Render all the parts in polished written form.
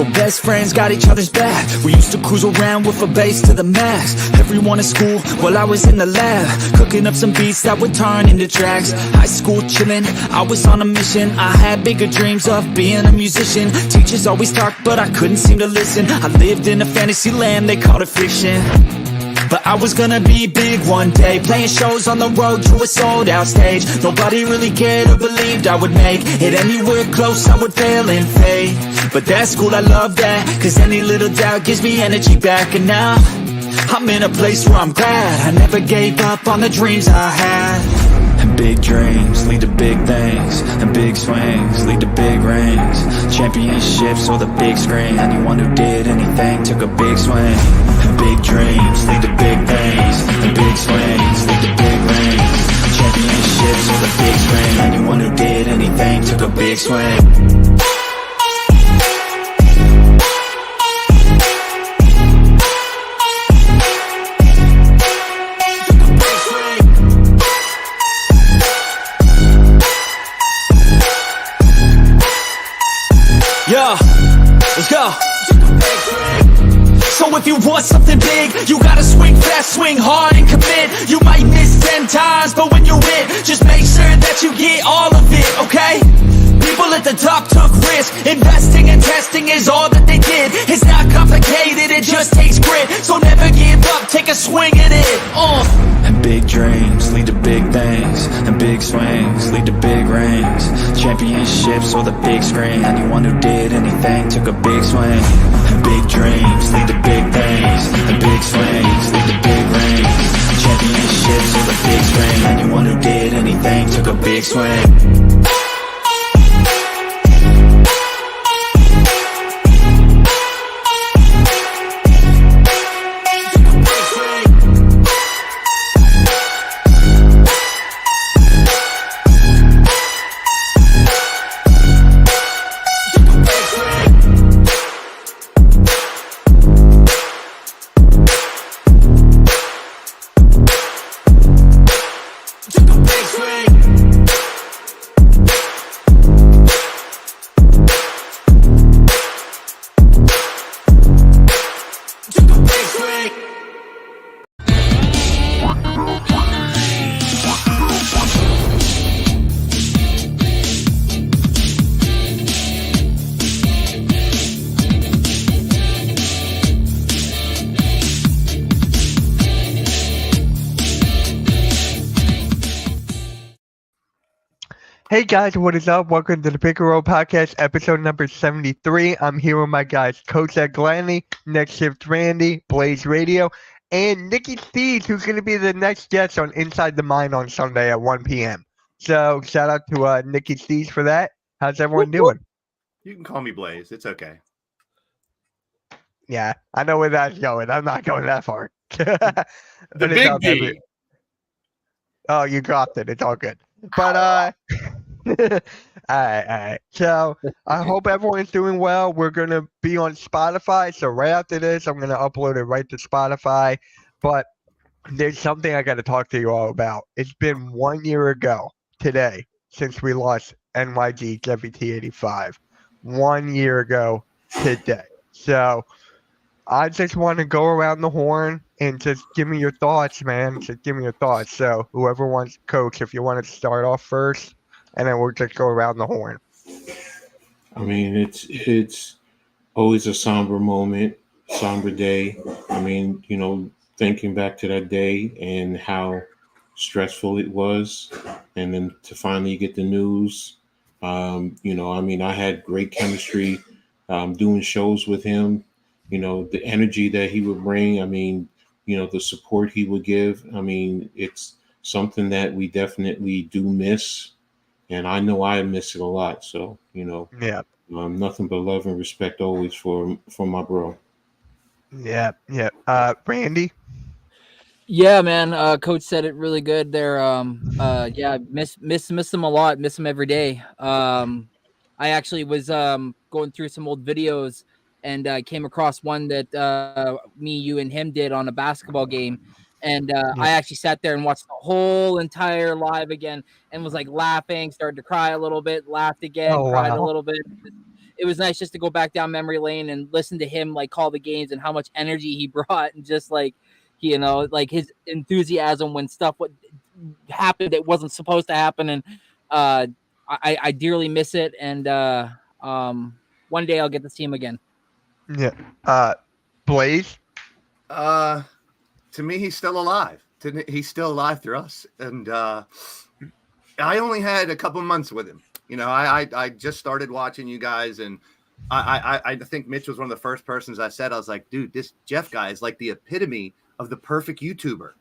So best friends got each other's back. We used to cruise around with a bass to the max. Everyone in school while I was in the lab, cooking up some beats that would turn into tracks. High school chillin', I was on a mission. I had bigger dreams of being a musician. Teachers always talked but I couldn't seem to listen. I lived in a fantasy land, they called it fiction. But I was gonna be big one day, playing shows on the road to a sold out stage. Nobody really cared or believed I would make it anywhere close, I would fail and fade. But that's cool, I love that, cause any little doubt gives me energy back. And now I'm in a place where I'm glad I never gave up on the dreams I had. And big dreams lead to big things, and big swings lead to big rings. Championships or the big screen, anyone who did anything took a big swing. And big dreams lead to big things, and big swings lead to big rings. Championships or the big screen, anyone who did anything took a big swing. Yeah, let's go. So if you want something big, you gotta swing fast, swing hard and commit. You might miss 10 times, but when you win, just make sure that you get all of it, okay? People at the top took risks. Investing and testing is all that they did. It's not complicated, it just takes grit. So never give up, take a swing at it. And big dreams lead to big things, and big swings lead to big rings. Championships or the big screen, anyone who did anything took a big swing. And big dreams lead to big things, and big swings lead to big rings. Championships or the big screen, anyone who did anything took a big swing. Hey guys, what is up? Welcome to the Pick and Roll Podcast, episode number 73. I'm here with my guys, Coach Ed Gladney, Next Shift Randy, Blaze Radio, and Nikki Steves, who's going to be the next guest on Inside the Mind on Sunday at 1 p.m. So shout out to Nikki Steves for that. How's everyone doing? You can call me Blaze. It's okay. Yeah, I know where that's going. I'm not going that far. The big D. Oh, you dropped it. It's all good. But all right. So I hope everyone's doing well. We're gonna be on Spotify. So right after this, I'm gonna upload it right to Spotify. But there's something I got to talk to you all about. It's been 1 year ago today since we lost NYG WT85. 1 year ago today. So I just want to go around the horn and just give me your thoughts, man. Just give me your thoughts. So whoever wants, Coach, if you want to start off first, and then we'll just go around the horn. I mean, it's always a somber moment, somber day. I mean, thinking back to that day and how stressful it was, and then to finally get the news. I had great chemistry doing shows with him. The energy that he would bring. I mean, the support he would give. I mean, it's something that we definitely do miss. And I know I miss it a lot. So, nothing but love and respect always for my bro. Yeah. Randy? Yeah, man. Coach said it really good there. Miss him a lot. Miss him every day. I actually was going through some old videos and came across one that me, you, and him did on a basketball game. And I actually sat there and watched the whole entire live again and was like laughing, started to cry a little bit, laughed again, cried a little bit. it was nice just to go back down memory lane and listen to him like call the games and how much energy he brought, and just like like his enthusiasm when stuff what happened that wasn't supposed to happen. And I dearly miss it. And one day I'll get to see him again. Yeah. Blaze. To me, he's still alive. He's still alive through us, and I only had a couple months with him. I just started watching you guys, and I think Mitch was one of the first persons I said, I was like, dude, this Jeff guy is like the epitome of the perfect YouTuber.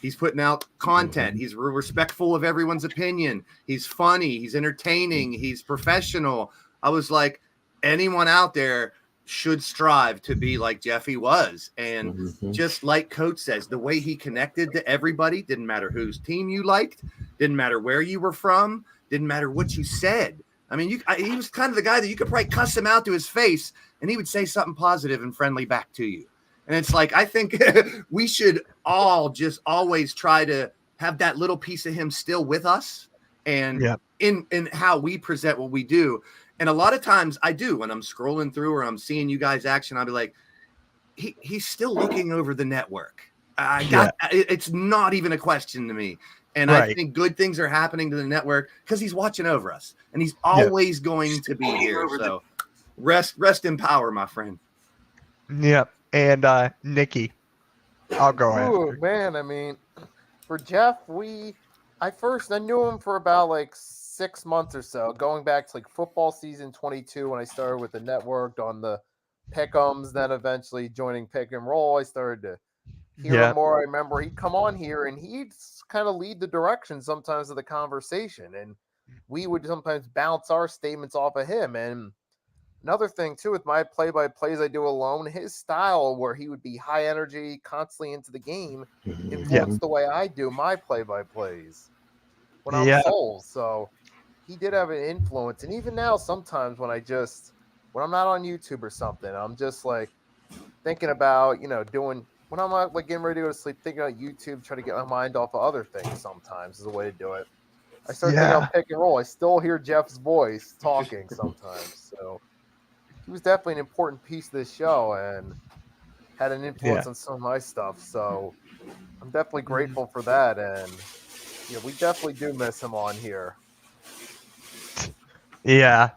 He's putting out content. He's respectful of everyone's opinion. He's funny. He's entertaining. He's professional. I was like, anyone out there should strive to be like Jeffy was. And just like Coach says, the way he connected to everybody, didn't matter whose team you liked, didn't matter where you were from, didn't matter what you said. I mean, he was kind of the guy that you could probably cuss him out to his face, and he would say something positive and friendly back to you. And it's like, I think we should all just always try to have that little piece of him still with us, and in how we present what we do. And a lot of times I do, when I'm scrolling through or I'm seeing you guys action, I'll be like, he's still looking over the network. It's not even a question to me. And I think good things are happening to the network because he's watching over us, and he's always going to be here. So rest in power, my friend. Yep. And Nikki, I'll go ahead. Ooh, man, I mean, for Jeff, I knew him for about like 6 months or so, going back to like football season 22 when I started with the network on the pick'ems, then eventually joining Pick and Roll. I started to hear him more. I remember he'd come on here and he'd kind of lead the direction sometimes of the conversation, and we would sometimes bounce our statements off of him. And another thing too, with my play-by-plays I do alone, his style where he would be high energy, constantly into the game, influenced the way I do my play-by-plays when I'm full. So he did have an influence. And even now, sometimes when I'm not on YouTube or something, I'm just like thinking about, when I'm like getting ready to go to sleep, thinking about YouTube, trying to get my mind off of other things sometimes is a way to do it. I start thinking about Pick and Roll. I still hear Jeff's voice talking sometimes. So he was definitely an important piece of this show and had an influence on some of my stuff. So I'm definitely grateful for that. And we definitely do miss him on here. Yeah.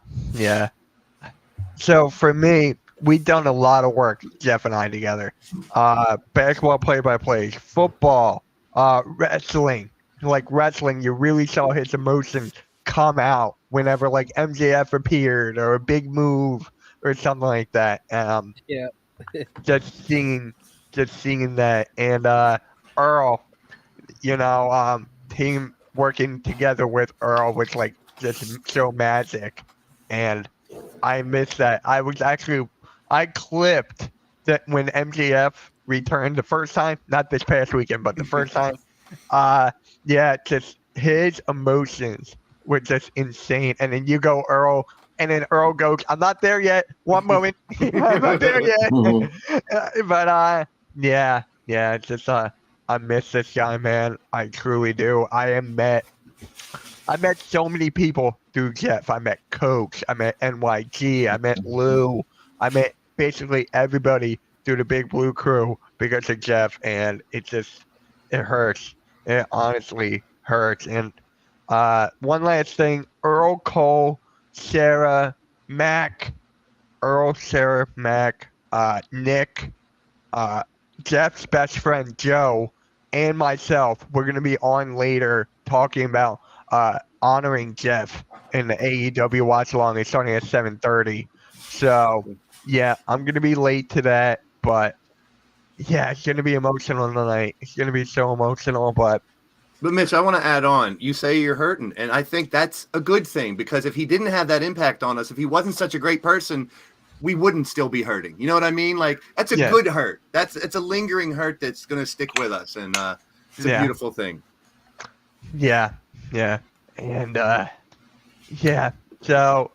So for me, we've done a lot of work, Jeff and I together. Basketball play-by-plays, football, wrestling. Like wrestling, you really saw his emotions come out whenever like MJF appeared or a big move or something like that. Just seeing that. And Earl, team working together with Earl was like just so magic. And I miss that. I clipped that when MJF returned the first time, not this past weekend, but the first time. Just his emotions were just insane. And then you go Earl, and then Earl goes, I'm not there yet. One moment. I'm not there yet. But I miss this guy, man. I truly do. I met so many people through Jeff. I met Coach. I met NYG. I met Lou. I met basically everybody through the Big Blue Crew because of Jeff, and it hurts. It honestly hurts. And one last thing, Earl, Cole, Sarah, Mac, Nick, Jeff's best friend Joe, and myself, we're going to be on later talking about honoring Jeff in the AEW watch along. It's starting at 7:30. So I'm going to be late to that, but it's going to be emotional tonight. It's going to be so emotional, but Mitch, I want to add on. You say you're hurting, and I think that's a good thing, because if he didn't have that impact on us, if he wasn't such a great person, we wouldn't still be hurting. You know what I mean? Like, that's a good hurt. It's a lingering hurt that's going to stick with us, and it's a beautiful thing. Yeah. And so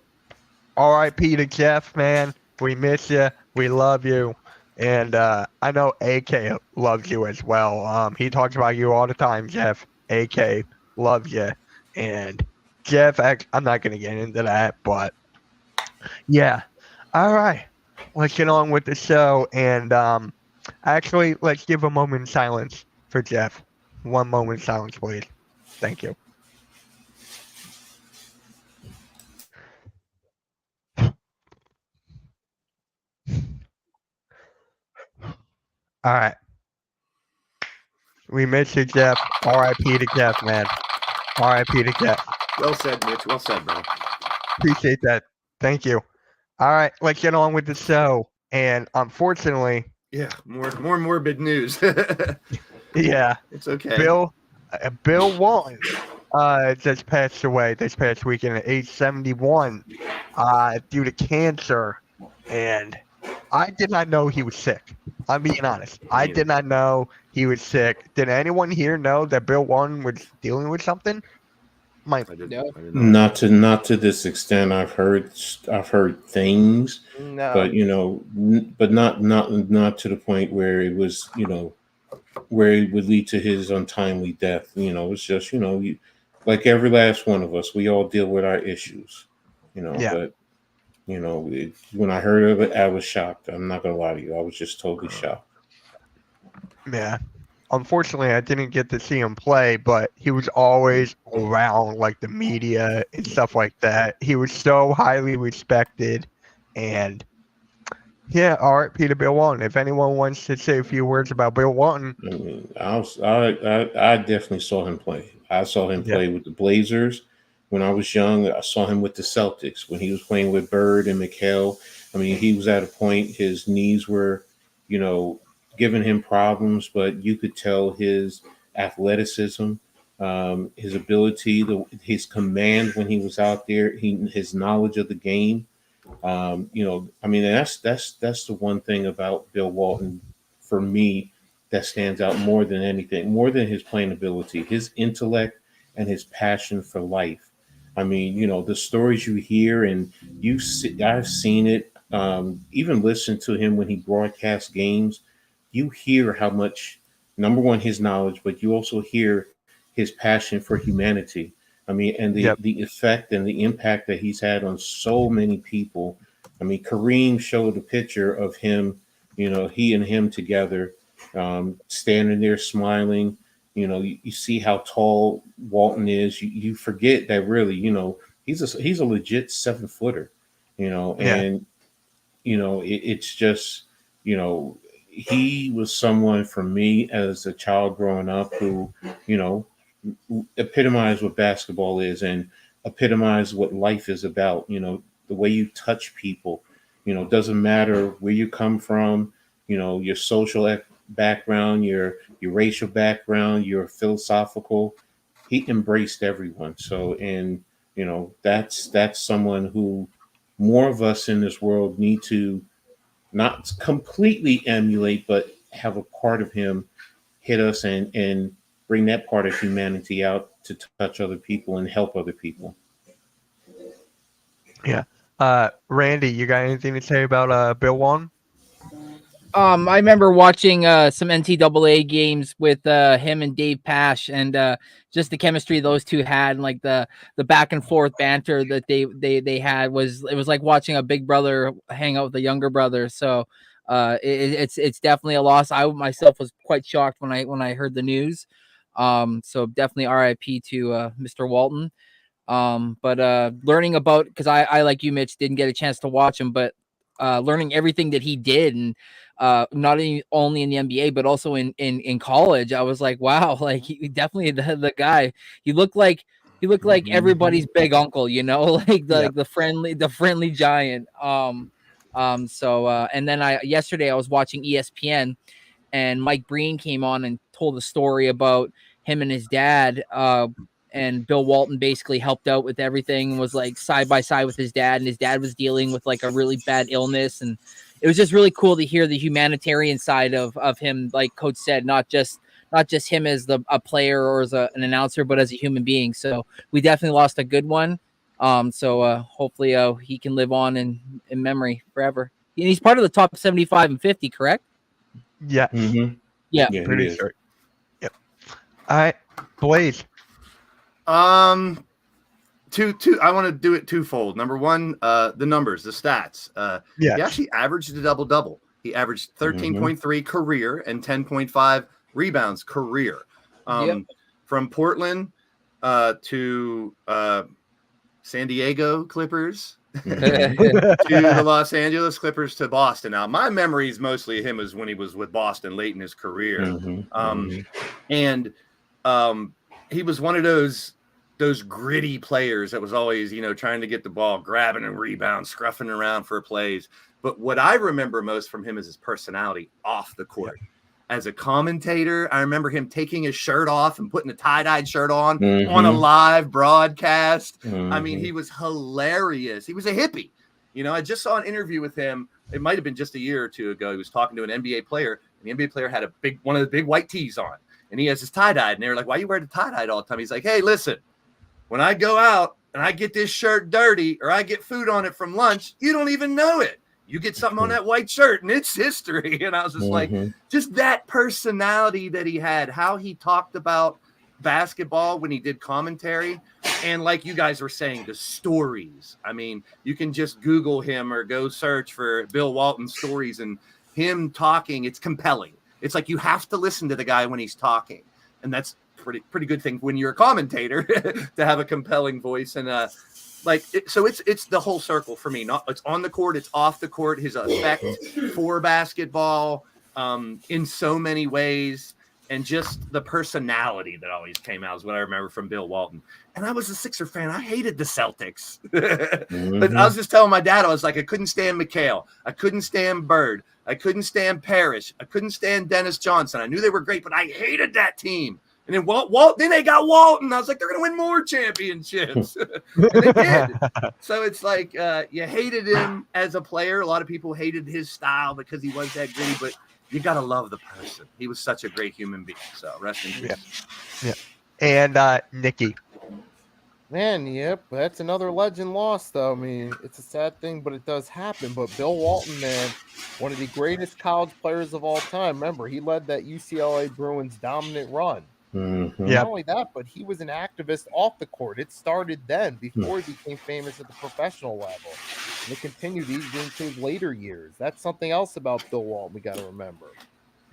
R.I.P. to Jeff, man. We miss you. We love you. And I know AK loves you as well. He talks about you all the time, Jeff. AK loves you. And Jeff, I'm not going to get into that, but All right, let's get on with the show. And actually, let's give a moment of silence for Jeff. 1 moment of silence, please. Thank you. All right. We miss you, Jeff. R.I.P. to Jeff, man. R.I.P. to Jeff. Well said, Mitch. Well said, bro. Appreciate that. Thank you. All right, let's get on with the show. And unfortunately, Yeah, more morbid news. yeah, It's okay. Bill Walton just passed away this past weekend at age 71 due to cancer. And I did not know he was sick. I'm being honest. I did not know he was sick. Did anyone here know that Bill Walton was dealing with something? I didn't know. Not to this extent. I've heard things, No. but but not to the point where it was, where it would lead to his untimely death. It's just, like every last one of us, we all deal with our issues, Yeah. but when I heard of it, I was shocked. I'm not gonna lie to you. I was just totally shocked. Yeah. Unfortunately, I didn't get to see him play, but he was always around like the media and stuff like that. He was so highly respected, and yeah, all right, Peter Bill Walton. If anyone wants to say a few words about Bill Walton, I mean, I definitely saw him play. I saw him play with the Blazers when I was young. I saw him with the Celtics when he was playing with Bird and McHale. I mean, he was at a point, his knees were, giving him problems, but you could tell his athleticism, his ability, his command when he was out there, his knowledge of the game. I mean, that's the one thing about Bill Walton for me that stands out more than anything, more than his playing ability, his intellect and his passion for life. I mean, the stories you hear and I've seen it, even listened to him when he broadcasts games. You hear how much, number one, his knowledge, but you also hear his passion for humanity. I mean, and the effect and the impact that he's had on so many people. I mean, Kareem showed a picture of him, he and him together, standing there smiling. You see how tall Walton is. You forget that really, he's a legit 7-footer, and it's just, he was someone for me as a child growing up who, epitomized what basketball is and epitomized what life is about. The way you touch people, doesn't matter where you come from, your social background, your racial background, your philosophical. He embraced everyone. So, and that's someone who more of us in this world need to not completely emulate, but have a part of him hit us and bring that part of humanity out to touch other people and help other people. yeah. Randy, you got anything to say about Bill Walton? I remember watching some NCAA games with him and Dave Pash, and just the chemistry those two had, and like the back and forth banter that they had it was like watching a big brother hang out with a younger brother. So it's definitely a loss. I myself was quite shocked when I heard the news. So definitely RIP to Mr. Walton. But learning about, because I like you, Mitch, didn't get a chance to watch him, but learning everything that he did, and not only in the NBA but also in college, I was like, wow, like he definitely the guy. He looked like everybody's big uncle, like the friendly giant. So and then yesterday I was watching ESPN, and Mike Breen came on and told a story about him and his dad. And Bill Walton basically helped out with everything, was like side by side with his dad, and his dad was dealing with like a really bad illness. And it was just really cool to hear the humanitarian side of him, like Coach said, not just him as a player or as an announcer, but as a human being. So we definitely lost a good one. So hopefully he can live on in memory forever. And he's part of the top 75 and 50, correct? Yeah. Mm-hmm. Yeah. Pretty sure. Yep. All right, Blaze. two. I want to do it twofold. Number one, the numbers, the stats. Yes. He actually averaged a double-double. He averaged 13.3 career and 10.5 rebounds career. From Portland to San Diego Clippers to the Los Angeles Clippers to Boston. Now, my memories mostly of him is when he was with Boston late in his career. And he was one of those gritty players that was always, trying to get the ball, grabbing and rebound, scruffing around for plays. But what I remember most from him is his personality off the court. As a commentator, I remember him taking his shirt off and putting a tie-dyed shirt on a live broadcast. I mean, he was hilarious. He was a hippie. I just saw an interview with him. It might have been just a year or two ago. He was talking to an NBA player, and the NBA player had one of the big white tees on, and he has his tie-dyed. And they were like, "Why you wear the tie-dyed all the time?" He's like, "Hey, listen, when I go out and I get this shirt dirty or I get food on it from lunch, you don't even know it. You get something on that white shirt and it's history." And I was just like, just that personality that he had, how he talked about basketball when he did commentary. And like you guys were saying, the stories. I mean, you can just Google him or go search for Bill Walton stories and him talking. It's compelling. It's like you have to listen to the guy when he's talking. And that's pretty good thing when you're a commentator to have a compelling voice. And so it's the whole circle for me. It's on the court, it's off the court. His effect for basketball in so many ways, and just the personality that always came out is what I remember from Bill Walton. And I was a Sixer fan. I hated the Celtics, but I was just telling my dad, I was like, I couldn't stand McHale, I couldn't stand Bird, I couldn't stand Parrish, I couldn't stand Dennis Johnson. I knew they were great, but I hated that team. And then then they got Walton. I was like, they're going to win more championships. And they did. So it's like you hated him as a player. A lot of people hated his style because he was that gritty, but you got to love the person. He was such a great human being. So rest in peace. Yeah. And Nikki. Man, yep, that's another legend lost, though. I mean, it's a sad thing, but it does happen. But Bill Walton, man, one of the greatest college players of all time. Remember, he led that UCLA Bruins dominant run. Not only that, but he was an activist off the court. It started then, before he became famous at the professional level. And it continued even into his later years. That's something else about Bill Walton we got to remember.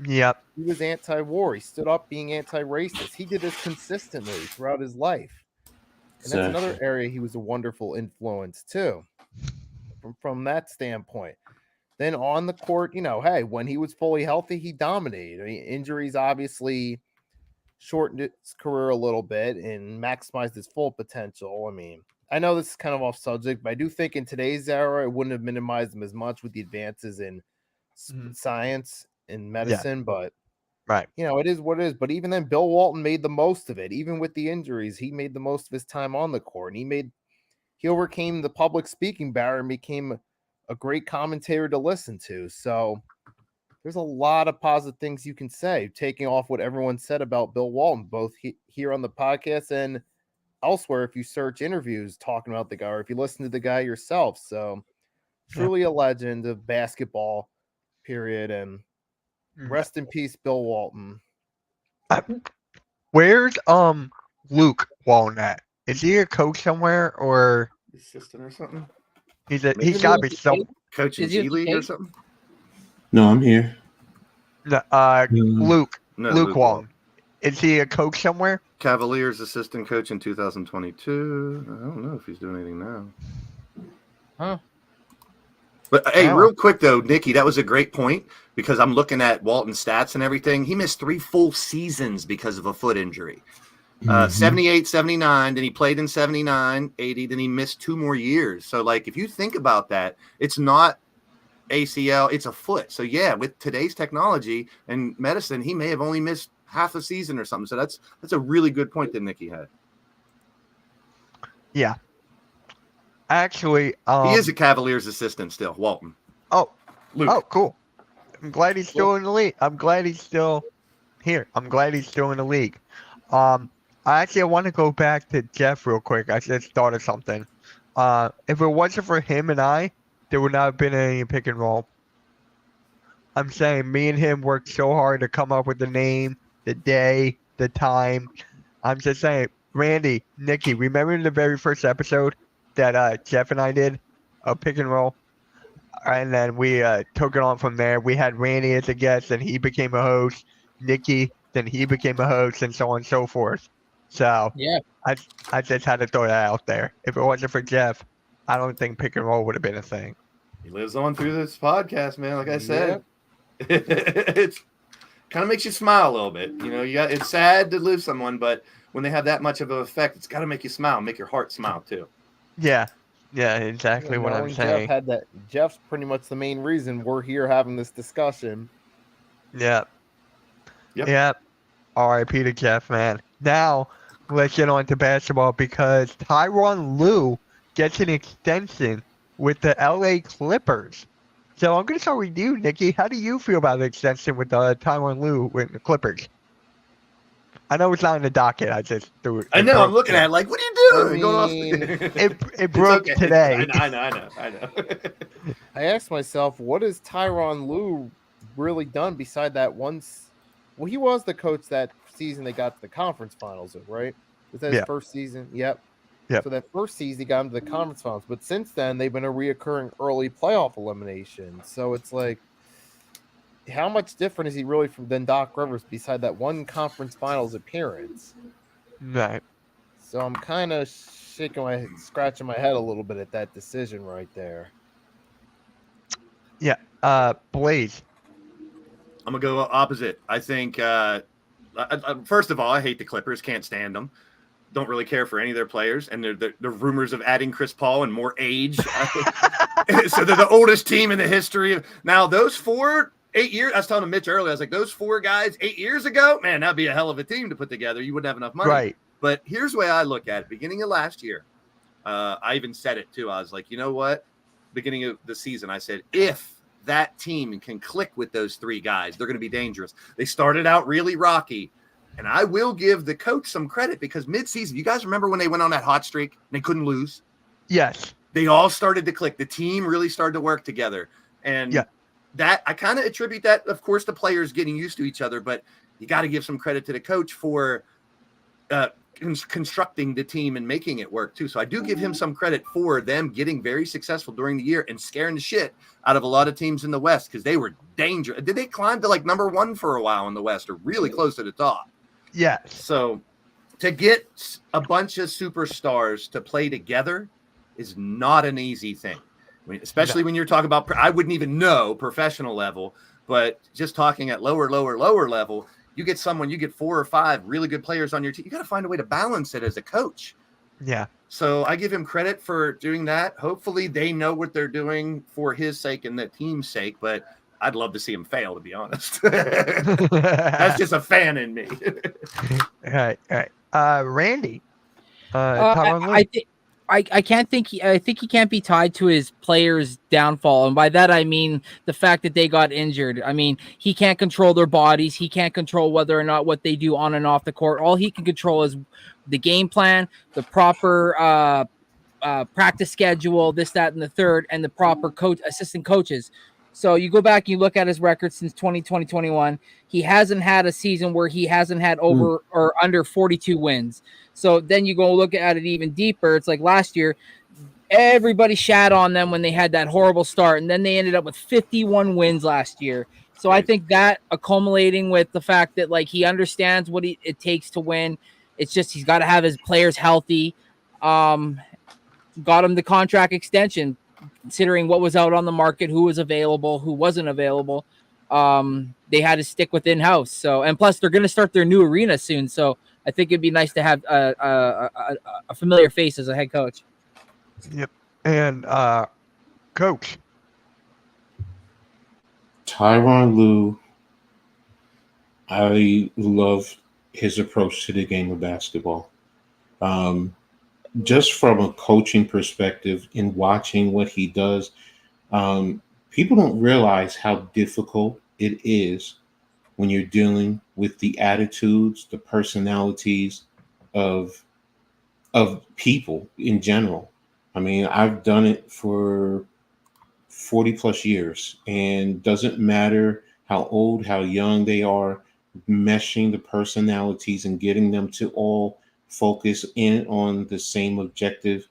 Yep. He was anti-war. He stood up being anti-racist. He did this consistently throughout his life. And that's another area he was a wonderful influence too, from that standpoint. Then on the court, hey, when he was fully healthy, he dominated. I mean, injuries obviously shortened his career a little bit and maximized his full potential. I mean, I know this is kind of off subject, but I do think in today's era, it wouldn't have minimized him as much with the advances in science and medicine, but right. It is what it is. But even then, Bill Walton made the most of it. Even with the injuries, he made the most of his time on the court. And he overcame the public speaking barrier and became a great commentator to listen to. So there's a lot of positive things you can say, taking off what everyone said about Bill Walton, both here on the podcast and elsewhere. If you search interviews talking about the guy, or if you listen to the guy yourself. So truly a legend of basketball, period. And rest in peace, Bill Walton. Where's Luke Walton at? Is he a coach somewhere, or assistant or something? He's got to be some coaching G League or something. No, I'm here. Luke Walton. Is he a coach somewhere? Cavaliers assistant coach in 2022. I don't know if he's doing anything now. Huh? But hey, real quick though, Nikki, that was a great point, because I'm looking at Walton's stats and everything. He missed 3 full seasons because of a foot injury. 78, 79, then he played in 79, 80, then he missed 2 more years. So like, if you think about that, it's not ACL, it's a foot. So yeah, with today's technology and medicine, he may have only missed half a season or something. So that's a really good point that Nikki had. Yeah. Actually, he is a Cavaliers assistant still, Walton. Oh, Luke. Oh, cool. I'm glad he's still in the league. I'm glad he's still here. I'm glad he's still in the league. I want to go back to Jeff real quick. I just thought of something. If it wasn't for him and I, there would not have been any pick and roll. I'm saying me and him worked so hard to come up with the name, the day, the time. I'm just saying, Randy, Nikki, remember in the very first episode that Jeff and I did a pick and roll? And then we took it on from there. We had Randy as a guest, and he became a host. Nikki, then he became a host, and so on and so forth. So Yeah. I just had to throw that out there. If it wasn't for Jeff, I don't think pick and roll would have been a thing. He lives on through this podcast, man. Like I said, it's kind of makes you smile a little bit. You know, it's sad to lose someone, but when they have that much of an effect, it's got to make you smile, make your heart smile too. Yeah, exactly what I'm Knowing saying. Jeff's pretty much the main reason we're here having this discussion. Yep. Yep. R.I.P. to Jeff, man. Now let's get on to basketball because Tyronn Lue gets an extension with the LA Clippers. So I'm going to start with you, Nikki. How do you feel about the extension with Tyronn Lue with the Clippers? I know it's not in the docket. I just threw it. I know. I'm looking at it like, what are you doing? I Going off mean, It broke okay. today. I know. I asked myself, what has Tyronn Lue really done beside that once? Well, he was the coach that season they got to the conference finals, right? Was that his first season? Yep. So that first season, he got into the conference finals. But since then, they've been a reoccurring early playoff elimination. So it's like, how much different is he really than Doc Rivers beside that one conference finals appearance? Right. So I'm kind of scratching my head a little bit at that decision right there. Yeah. Blaze. I'm gonna go opposite. I think first of all, I hate the Clippers. Can't stand them. Don't really care for any of their players, and the rumors of adding Chris Paul and more age. So they're the oldest team in the history of now. Those 8 years. I was telling Mitch earlier. I was like, those 4 guys 8 years ago, man, that'd be a hell of a team to put together. You wouldn't have enough money, Right? But here's the way I look at it. Beginning of last year, I even said it too. I was like, you know what? Beginning of the season, I said, if that team can click with those 3 guys, they're going to be dangerous. They started out really rocky. And I will give the coach some credit because midseason, you guys remember when they went on that hot streak and they couldn't lose? Yes. They all started to click. The team really started to work together. And that I kind of attribute that, of course, to players getting used to each other, but you got to give some credit to the coach for constructing the team and making it work too. So I do give him some credit for them getting very successful during the year and scaring the shit out of a lot of teams in the West because they were dangerous. Did they climb to like number 1 for a while in the West or really close to the top? Yes. So to get a bunch of superstars to play together is not an easy thing. I mean, especially when you're talking about, I wouldn't even know professional level, but just talking at lower level, you get 4 or 5 really good players on your team. You got to find a way to balance it as a coach. Yeah. So I give him credit for doing that. Hopefully they know what they're doing for his sake and the team's sake, but I'd love to see him fail, to be honest. That's just a fan in me. All right. Randy. Tyronn Lue. I think he can't be tied to his players' downfall, and by that I mean the fact that they got injured. I mean, he can't control their bodies. He can't control whether or not what they do on and off the court. All he can control is the game plan, the proper practice schedule, this, that, and the third, and the proper assistant coaches. So you go back and you look at his record since 2020-21. He hasn't had a season where he hasn't had over or under 42 wins. So then you go look at it even deeper. It's like last year, everybody shat on them when they had that horrible start, and then they ended up with 51 wins last year. So I think that accumulating with the fact that like he understands what it takes to win. It's just he's got to have his players healthy. Got him the contract extension, considering what was out on the market, who was available, who wasn't available. They had to stick with in-house. So, and plus they're going to start their new arena soon. So I think it'd be nice to have a familiar face as a head coach. Yep. And coach. Tyronn Lue, I love his approach to the game of basketball. Just from a coaching perspective, in watching what he does, people don't realize how difficult it is when you're dealing with the attitudes, the personalities of people in general. I mean, I've done it for 40 plus years, and doesn't matter how old, how young they are, meshing the personalities and getting them to all focus in on the same objective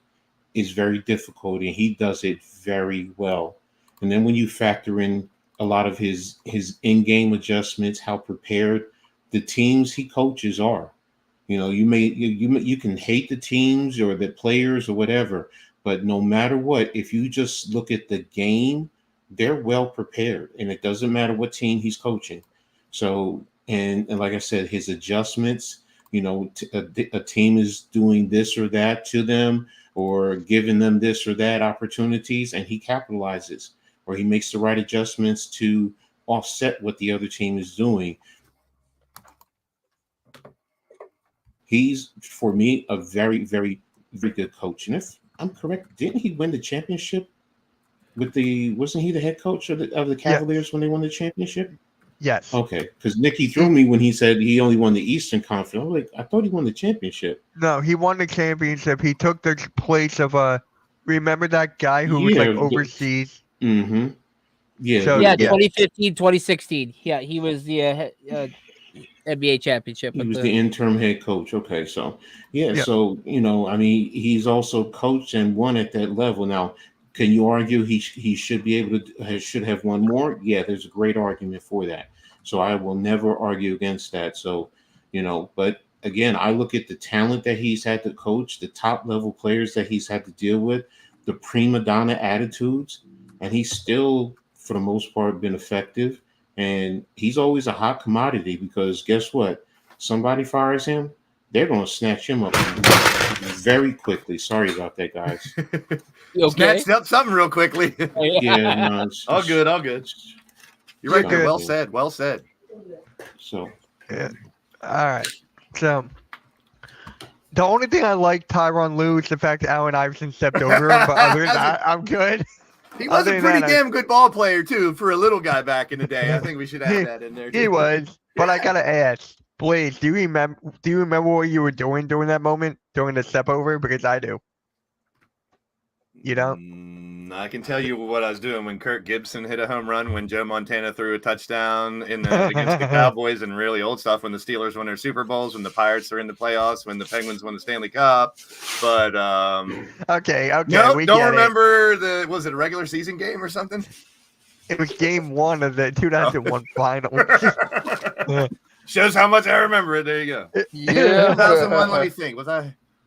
is very difficult, and he does it very well. And then when you factor in a lot of his in-game adjustments, how prepared the teams he coaches are. You can hate the teams or the players or whatever, but no matter what, if you just look at the game, they're well prepared, and it doesn't matter what team he's coaching. So, and like I said, his adjustments, a team is doing this or that to them or giving them this or that opportunities, and he capitalizes, or he makes the right adjustments to offset what the other team is doing. He's, for me, a very, very, very good coach. And if I'm correct, didn't he win the championship wasn't he the head coach of the Cavaliers when they won the championship? Yes. Okay, because Nicky threw me when he said he only won the Eastern Conference. I was like, I thought he won the championship. No, he won the championship. He took the place of remember that guy who was like overseas? Mm-hmm. Yeah. So, Yeah, yeah. 2015, 2016. Yeah, he was the NBA championship. He was the interim head coach. Okay, so Yeah. so I mean, he's also coached and won at that level. Now, can you argue he should be able to should have won more? Yeah, there's a great argument for that. So I will never argue against that. So, but again, I look at the talent that he's had to coach, the top level players that he's had to deal with, the prima donna attitudes, and he's still, for the most part, been effective. And he's always a hot commodity because guess what? Somebody fires him, they're going to snatch him up very quickly. Sorry about that, guys. You okay? Snatched up something real quickly. Yeah, no, all good. You're right. Good. Well said. Well said. So, Yeah. All right. So the only thing I like Tyronn Lue is the fact that Allen Iverson stepped over him, but other than that, I'm good. He was Other a than pretty that, damn good ball player too for a little guy back in the day. I think we should add that in there. He too. was, but I gotta ask, Blaze, do you remember what you were doing during that moment, during the step over? Because I do. You don't? I can tell you what I was doing when Kirk Gibson hit a home run, when Joe Montana threw a touchdown against the Cowboys, and really old stuff when the Steelers won their Super Bowls, when the Pirates are in the playoffs, when the Penguins won the Stanley Cup. But Okay. no, We don't get remember was it a regular season game or something? It was game 1 of the 2001 final. Shows how much I remember it. There you go. Yeah. 2001. Let me think.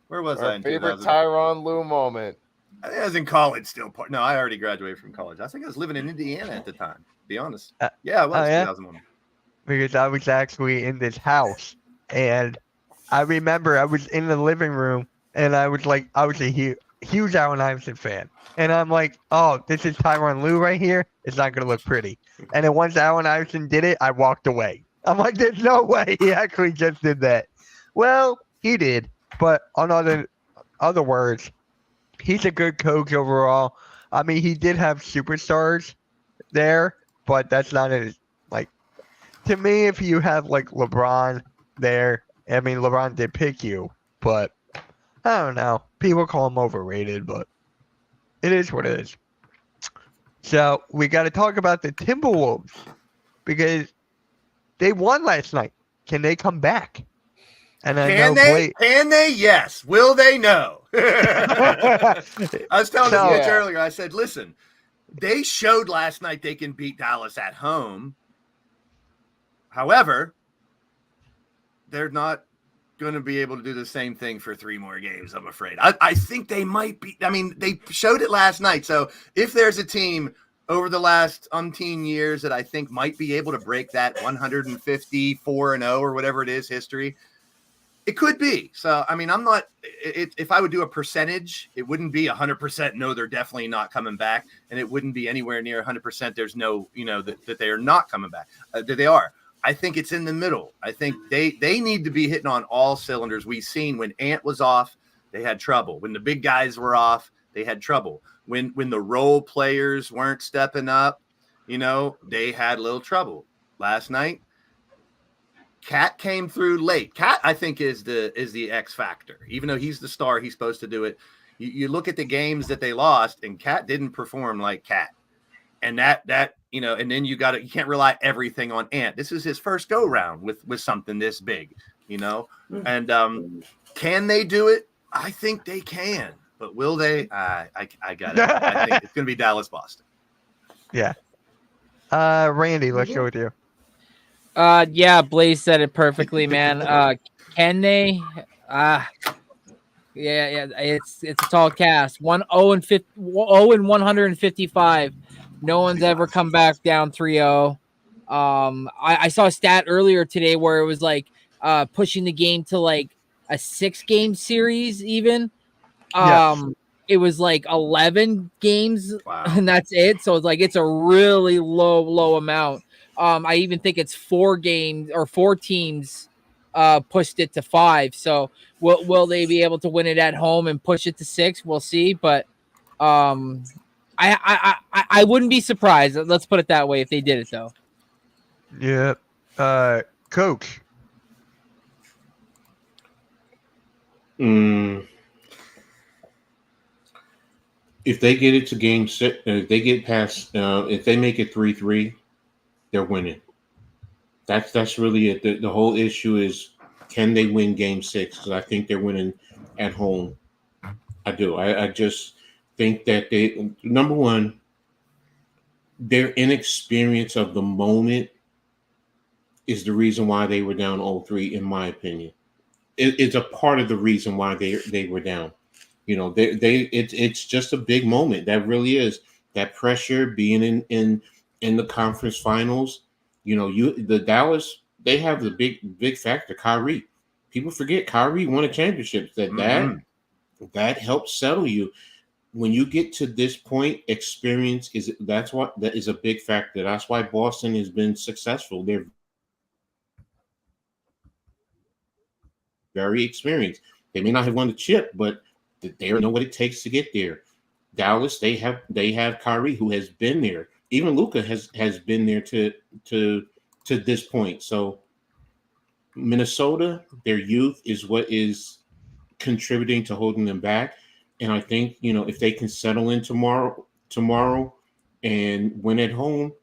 Where was I Our in favorite 2000? Tyronn Lue moment. I think I was in college still. No, I already graduated from college. I think I was living in Indiana at the time, to be honest. Yeah, it was 2001. Because I was actually in this house, and I remember I was in the living room, and I was a huge Allen Iverson fan, and I'm like, oh, this is Tyronn Lue right here. It's not gonna look pretty. And then once Allen Iverson did it, I walked away. I'm like, there's no way he actually just did that. Well, he did, but on other words, he's a good coach overall. I mean, he did have superstars there, but that's not his, to me, if you have LeBron there, I mean, LeBron did pick you, but I don't know. People call him overrated, but it is what it is. So we got to talk about the Timberwolves because they won last night. Can they come back? And Can they? Yes. Will they? No. I was telling this earlier. I said, listen, they showed last night they can beat Dallas at home. However, they're not going to be able to do the same thing for 3 more games, I'm afraid. I think they might be. I mean, they showed it last night. So if there's a team over the last umpteen years that I think might be able to break that 154-0 or whatever it is history, it could be. So, I mean, I'm not – if I would do a percentage, it wouldn't be 100% no, they're definitely not coming back, and it wouldn't be anywhere near 100% there's no, that they are not coming back, that they are. I think it's in the middle. I think they need to be hitting on all cylinders. We've seen when Ant was off, they had trouble. When the big guys were off, they had trouble. When the role players weren't stepping up, they had a little trouble. Last night, Cat came through late. Cat, I think, is the X factor. Even though he's the star, he's supposed to do it. You look at the games that they lost, and Cat didn't perform like Cat. And that and then you can't rely everything on Ant. This is his first go round with something this big, and Can they do it? I think they can, but will they? I got it. I think it's going to be Dallas, Boston. Yeah. Randy, let's go with you. Yeah, Blaze said it perfectly, man. Can they? Yeah, it's a tall cast. 1-155. No one's ever come back down 3-0. I saw a stat earlier today where it was like pushing the game to like a 6-game series even. It was like 11 games Wow. and that's it. So it's like it's a really low amount. I even think it's 4 games or 4 teams pushed it to 5. So will they be able to win it at home and push it to 6? We'll see. But I wouldn't be surprised. Let's put it that way if they did it though. Yeah. Coach. If they get it to game 6, if they get past, if they make it 3-3, they're winning. That's really it. The whole issue is, can they win game 6? Because I think they're winning at home. I do. I just think that they, number one, their inexperience of the moment is the reason why they were down 0-3, in my opinion. It's a part of the reason why they were down. You know, it's just a big moment. That really is. That pressure, being in the conference finals. You know, the Dallas, they have the big factor, Kyrie. People forget Kyrie won a championship. That helps settle you. When you get to this point, experience that is a big factor. That's why Boston has been successful. They're very experienced. They may not have won the chip, but they know what it takes to get there. Dallas, they have Kyrie, who has been there. Even Luka has been there to this point. So Minnesota, their youth is what is contributing to holding them back. And I think, you know, if they can settle in tomorrow and win at home,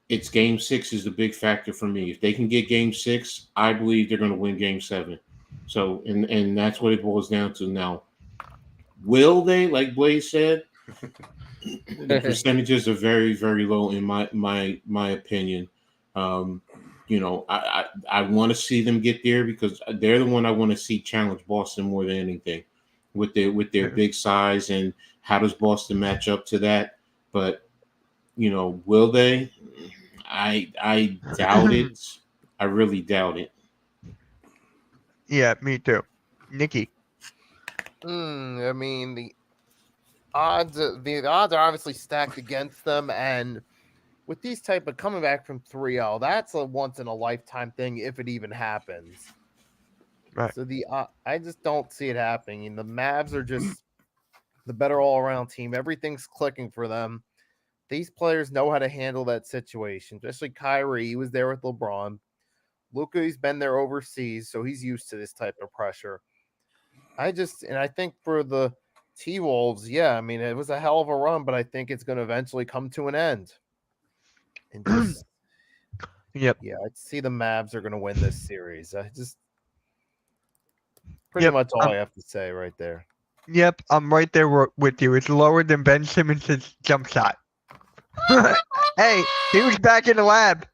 it's game 6 is the big factor for me. If they can get game 6, I believe they're going to win game 7. So, and that's what it boils down to now. Will they, like Blaze said, the percentages are very, very low in my opinion. You know, I want to see them get there because they're the one I want to see challenge Boston more than anything with their big size, and how does Boston match up to that? But, you know, will they? I doubt it. I really doubt it. Yeah, me too. Nikki. I mean, the odds are obviously stacked against them, and with these type of coming back from 3-0, that's a once in a lifetime thing if it even happens. Right. So I just don't see it happening. And the Mavs are just the better all around team. Everything's clicking for them. These players know how to handle that situation, especially Kyrie. He was there with LeBron. Luka, he's been there overseas, so he's used to this type of pressure. I think for the T-Wolves, yeah, I mean, it was a hell of a run, but I think it's going to eventually come to an end. And just, Yep. yeah, I see the Mavs are going to win this series. I just pretty much all I have to say right there. Yep, I'm right there with you. It's lower than Ben Simmons' jump shot. Hey, he was back in the lab.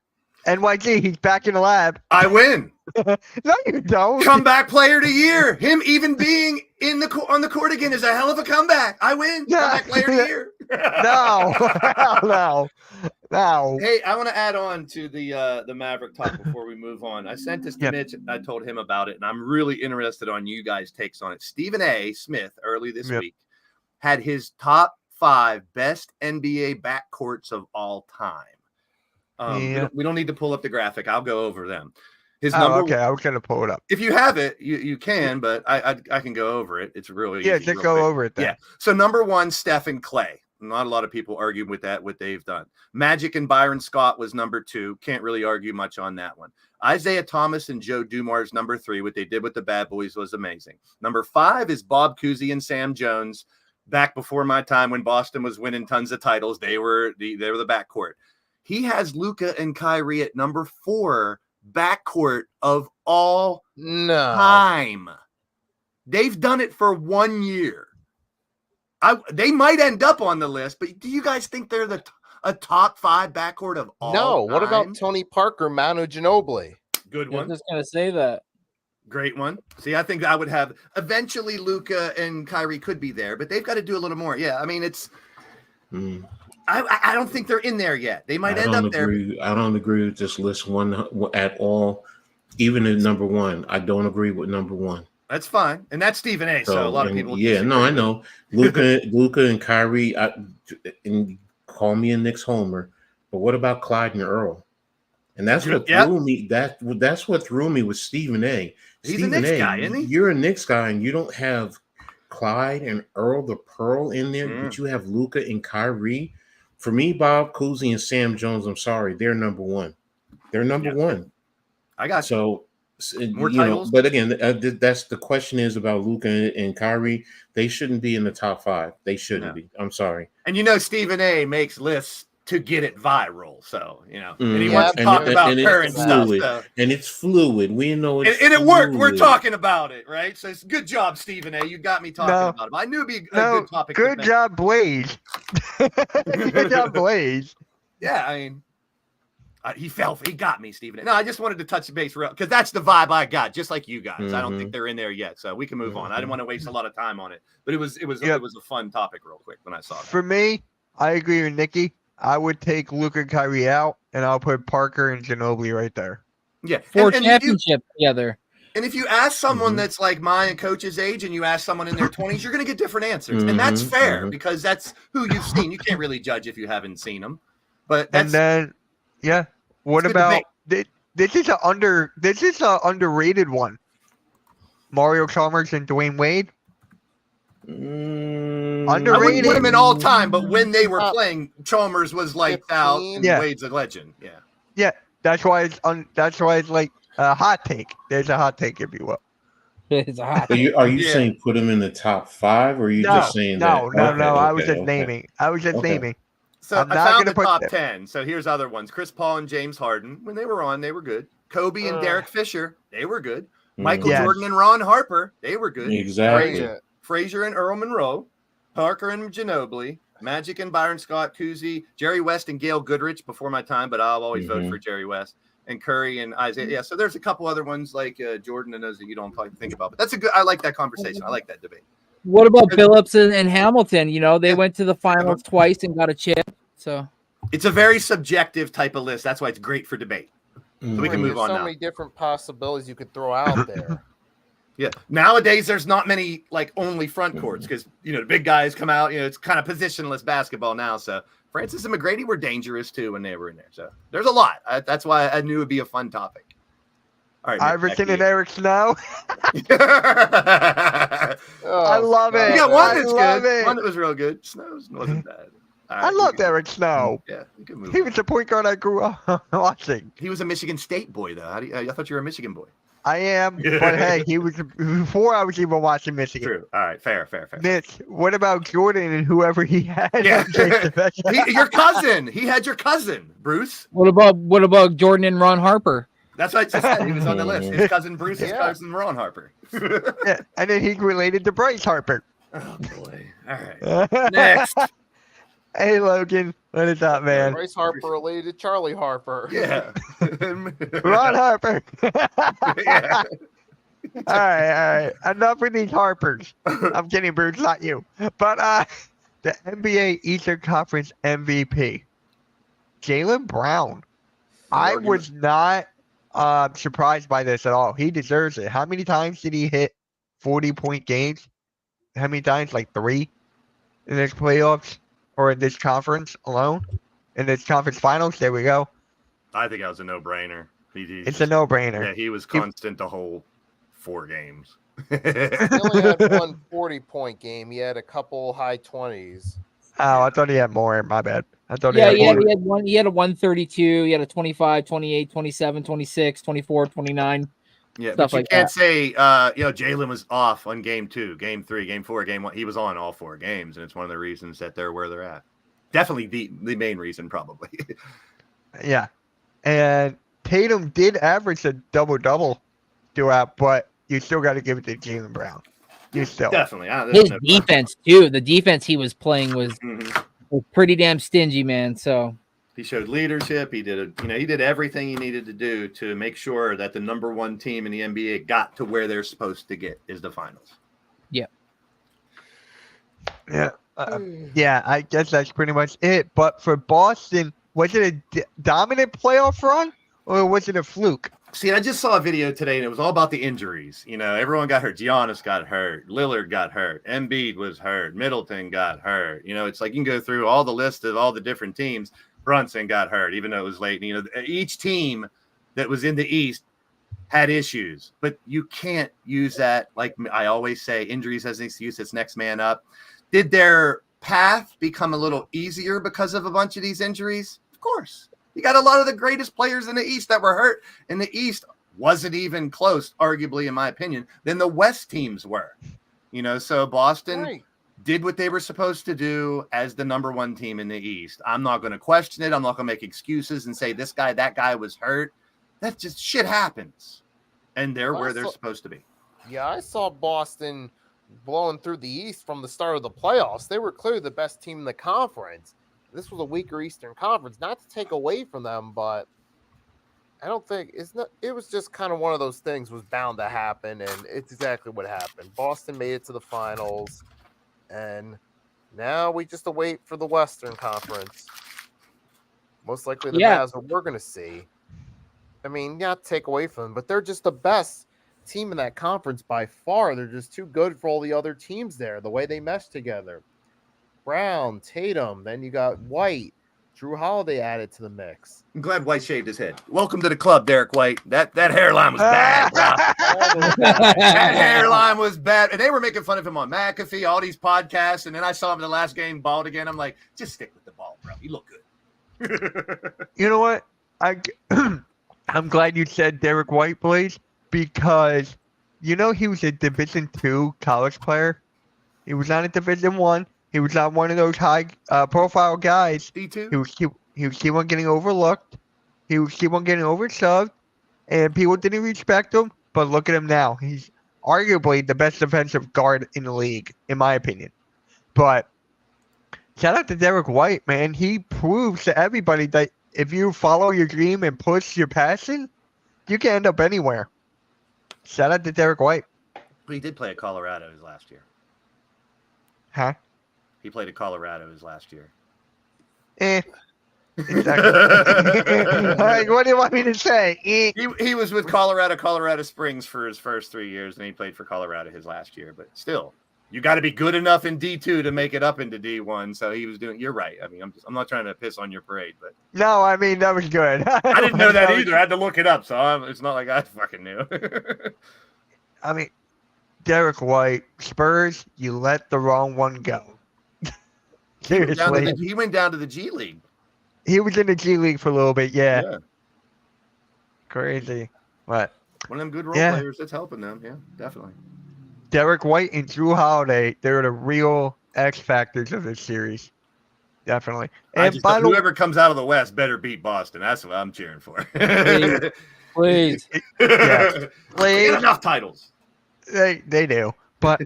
NYG, he's back in the lab. I win. No, you don't. Comeback player of the year. Him even being on the court again is a hell of a comeback. I win. Comeback player of the year. No. Hey, I want to add on to the Maverick talk before we move on. I sent this to Mitch. I told him about it, and I'm really interested on you guys' takes on it. Stephen A. Smith early this week had his top 5 best NBA backcourts of all time. We don't need to pull up the graphic. I'll go over them. His number. Okay, I was gonna pull it up. If you have it, you can, but I can go over it. It's really easy, just go over it then. Yeah. So number 1, Steph and Clay. Not a lot of people argue with that, what they've done. Magic and Byron Scott was number 2. Can't really argue much on that one. Isaiah Thomas and Joe Dumars, number 3. What they did with the Bad Boys was amazing. Number 5 is Bob Cousy and Sam Jones. Back before my time when Boston was winning tons of titles, they were the backcourt. He has Luka and Kyrie at number 4 backcourt of all time. They've done it for 1 year. They might end up on the list, but do you guys think they're a top 5 backcourt of all No, what about time? Tony Parker, Manu Ginobili? Good I was one. just gonna say that. Great one. See, I think I would have eventually Luka and Kyrie could be there, but they've got to do a little more. Yeah, I mean, it's I don't think they're in there yet. They might end up there. I don't agree with this list one at all. Even at number 1, I don't agree with number 1. That's fine, and that's Stephen A. So a lot of people. Yeah, no, I know Luka and Kyrie. And call me a Knicks homer, but what about Clyde and Earl? And that's what threw me. That's what threw me with Stephen A. He's a Knicks guy, isn't he? You're a Knicks guy, and you don't have Clyde and Earl the Pearl in there, but you have Luka and Kyrie. For me, Bob Cousy and Sam Jones, I'm sorry, they're number 1. They're number 1. I got so. More you know, titles? but again, that's the question is about Luka and Kyrie. They shouldn't be in the top 5. They shouldn't be. I'm sorry. And Stephen A. makes lists to get it viral. So, and he Mhm. wants to talk about current stuff. Fluid. So. And it's fluid. We know it's and it worked. We're fluid. talking about it, right? So it's good job, Stephen A. You got me talking about it. I knew it'd be a good topic. Good job, Blaze. Good job, Blaze. Yeah, I mean, he got me, Stephen. No, I just wanted to touch the base real because that's the vibe I got, just like you guys. I don't think they're in there yet, so we can move on. I didn't want to waste a lot of time on it, but it was a fun topic, real quick when I saw that. For me, I agree with Nikki. I would take Luka and Kyrie out, and I'll put Parker and Ginobili right there. Yeah, For championship together. And if you ask someone that's like my and Coach's age, and you ask someone in their 20s, you're going to get different answers, and that's fair because that's who you've seen. You can't really judge if you haven't seen them, but that's. And then, yeah. What about this? Is a underrated one. Mario Chalmers and Dwayne Wade. I Underrated. wouldn't put him in all time, but when they were playing, Chalmers was like out, and Wade's a legend. Yeah. Yeah, that's why it's like a hot take. There's a hot take, if you will. It's a hot. Are you saying put him in the top 5, or are you just saying no? that? No. I was just naming. Naming. So I found the top 10. So here's other ones: Chris Paul and James Harden. When they were on, they were good. Kobe and Derek Fisher, they were good. Michael Jordan and Ron Harper, they were good. Exactly. Frazier and Earl Monroe, Parker and Ginobili, Magic and Byron Scott, Cousy, Jerry West and Gail Goodrich before my time, but I'll always vote for Jerry West, and Curry and Isaiah. Yeah, so there's a couple other ones like Jordan and those that you don't probably think about, but that's I like that conversation. I like that debate. What about Billups and Hamilton? They went to the finals twice and got a chip. So it's a very subjective type of list. That's why it's great for debate. So we can move on now. So many different possibilities you could throw out there. Yeah. Nowadays, there's not many only front courts because the big guys come out. It's kind of positionless basketball now. So Francis and McGrady were dangerous too when they were in there. So there's a lot. That's why I knew it'd be a fun topic. All right, Iverson and Eric Snow. I love it. You got one that's good. It. One that was real good. Snow's wasn't bad. Right, I loved Eric Snow. Yeah, you can move. He was the point guard I grew up watching. He was a Michigan State boy, though. I thought you were a Michigan boy. I am, but hey, he was before I was even watching Michigan. True. All right, fair. Mitch, what about Jordan and whoever he had? Yeah. Your cousin. He had your cousin, Bruce. What about Jordan and Ron Harper? That's what I just said. He was on the list. His cousin Bruce, his cousin Ron Harper. Yeah, and then he's related to Bryce Harper. Oh boy. All right. Next. Hey Logan, what is up, man? Bryce Harper related to Charlie Harper. Yeah. Ron Harper. Yeah. All right. Enough with these Harpers. I'm kidding, Bruce, not you. But the NBA Eastern Conference MVP, Jaylen Brown. I was not surprised by this at all. He deserves it. How many times did he hit 40-point games? How many times? Like 3 in this playoffs or in this conference alone? In this conference finals? There we go. I think that was a no-brainer. It's a no-brainer. Yeah, he was constant the whole 4 games. He only had one 40-point game. He had a couple high 20s. Oh, I thought he had more. My bad. I thought He had more. He had a 132. He had a 25, 28, 27, 26, 24, 29. Yeah, Stuff but you like can't that. say, Jaylen was off on game 2, game 3, game 4, game 1. He was on all 4 games, and it's one of the reasons that they're where they're at. Definitely the main reason, probably. Yeah. And Tatum did average a double-double throughout, but you still got to give it to Jaylen Brown. You still. Definitely. There's His no question. defense too. The defense he was playing was Mhm. pretty damn stingy, man. So He showed leadership. He did everything he needed to do to make sure that the number one team in the NBA got to where they're supposed to get, is the finals. Yeah. Yeah, I guess that's pretty much it. But for Boston, was it a dominant playoff run or was it a fluke? See, I just saw a video today, and it was all about the injuries. Everyone got hurt. Giannis got hurt. Lillard got hurt. Embiid was hurt. Middleton got hurt. It's like you can go through all the list of all the different teams. Brunson got hurt, even though it was late. Each team that was in the East had issues, but you can't use that. Like I always say, injuries as an excuse. It's next man up. Did their path become a little easier because of a bunch of these injuries? Of course. You got a lot of the greatest players in the East that were hurt, and the East wasn't even close, arguably, in my opinion, than the West teams were. So Boston did what they were supposed to do as the number one team in the East. I'm not going to question it. I'm not going to make excuses and say this guy, that guy was hurt. That just shit happens, and they're where they're supposed to be. Yeah, I saw Boston blowing through the East from the start of the playoffs. They were clearly the best team in the conference. This was a weaker Eastern Conference. Not to take away from them, but I don't think it was just kind of one of those things was bound to happen, and it's exactly what happened. Boston made it to the finals, and now we just await for the Western Conference. Most likely the Mavs are we're going to see. I mean, not take away from them, but they're just the best team in that conference by far. They're just too good for all the other teams there, the way they mesh together. Brown, Tatum, then you got White, Drew Holiday added to the mix. I'm glad White shaved his head. Welcome to the club, Derek White. That hairline was bad, bro. That hairline was bad. And they were making fun of him on McAfee, all these podcasts. And then I saw him in the last game bald again. I'm like, just stick with the ball, bro. You look good. You know what? I'm glad you said Derek White, Blaze, because he was a Division II college player. He was not a Division I. He was not one of those high profile guys. D2? He was keep on getting overlooked. He was keep on getting overshoved, and people didn't respect him. But look at him now. He's arguably the best defensive guard in the league, in my opinion. But shout out to Derek White, man. He proves to everybody that if you follow your dream and push your passion, you can end up anywhere. Shout out to Derek White. But he did play at Colorado his last year. Huh? He played at Colorado his last year. Exactly. Like, what do you want me to say? He was with Colorado Springs for his first 3 years, and he played for Colorado his last year. But still, you got to be good enough in D2 to make it up into D1. So he was doing. You're right. I mean, I'm not trying to piss on your parade, but No, I mean that was good. I didn't know that either. I had to look it up, so it's not like I fucking knew. I mean, Derek White, Spurs, you let the wrong one go. Seriously. He went down to the G League. He was in the G League for a little bit, yeah. Crazy. What? One of them good role players that's helping them. Yeah, definitely. Derek White and Drew Holiday, they're the real X factors of this series. Definitely. And whoever comes out of the West better beat Boston. That's what I'm cheering for. Please. Yeah. Get enough titles. They do. But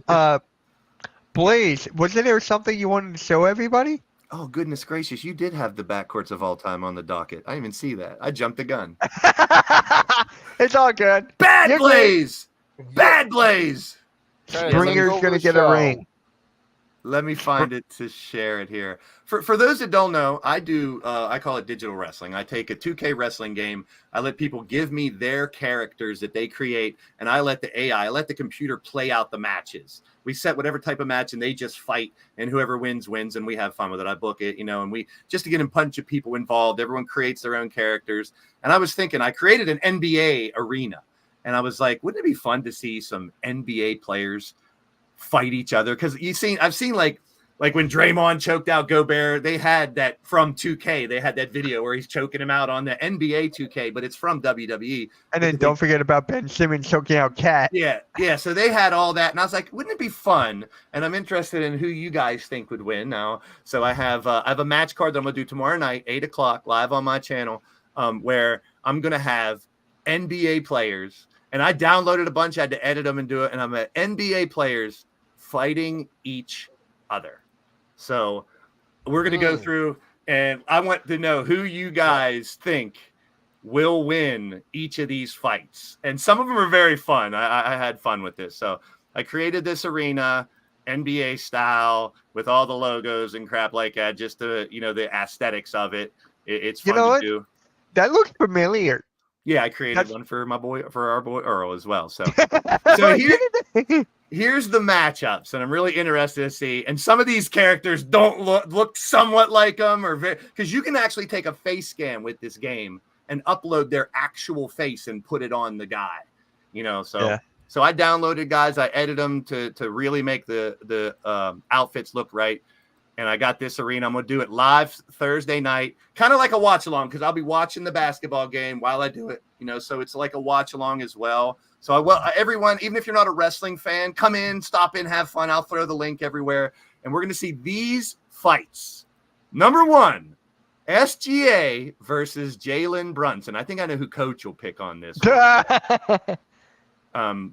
Blaze, wasn't there something you wanted to show everybody? Oh, goodness gracious. You did have the backcourts of all time on the docket. I didn't even see that. I jumped the gun. It's all good. Bad Blaze! Bad Blaze! Springer's going to get a ring. Let me find it to share it here. For those that don't know, I call it digital wrestling. I take a 2K wrestling game. I let people give me their characters that they create, and I let the computer play out the matches. We set whatever type of match, and they just fight, and whoever wins, and we have fun with it. I book it, and we just to get a bunch of people involved. Everyone creates their own characters. And I was thinking, I created an NBA arena, and I was like, wouldn't it be fun to see some NBA players fight each other? Because I've seen like when Draymond choked out Gobert, they had that from 2K. They had that video where he's choking him out on the NBA 2K, but it's from WWE. And then don't forget about Ben Simmons choking out Cat. Yeah. So they had all that, and I was like, wouldn't it be fun? And I'm interested in who you guys think would win now. So I have a match card that I'm gonna do tomorrow night, 8:00 live on my channel, where I'm gonna have NBA players. And I downloaded a bunch. I had to edit them and do it. And I'm at NBA players fighting each other. So we're going to go through, and I want to know who you guys think will win each of these fights. And some of them are very fun. I had fun with this. So I created this arena, NBA style, with all the logos and crap like that, just the aesthetics of it. It's fun to do. That looks familiar. Yeah, I created one for our boy Earl as well. So here's the matchups, and I'm really interested to see. And some of these characters don't look somewhat like them, or because you can actually take a face scan with this game and upload their actual face and put it on the guy. So I downloaded guys, I edited them to really make the outfits look right. And I got this arena. I'm going to do it live Thursday night, kind of like a watch along, because I'll be watching the basketball game while I do it, so it's like a watch along as well. So everyone, even if you're not a wrestling fan, come in, stop in, have fun. I'll throw the link everywhere. And we're going to see these fights. Number 1, SGA versus Jalen Brunson. I think I know who Coach will pick on this one.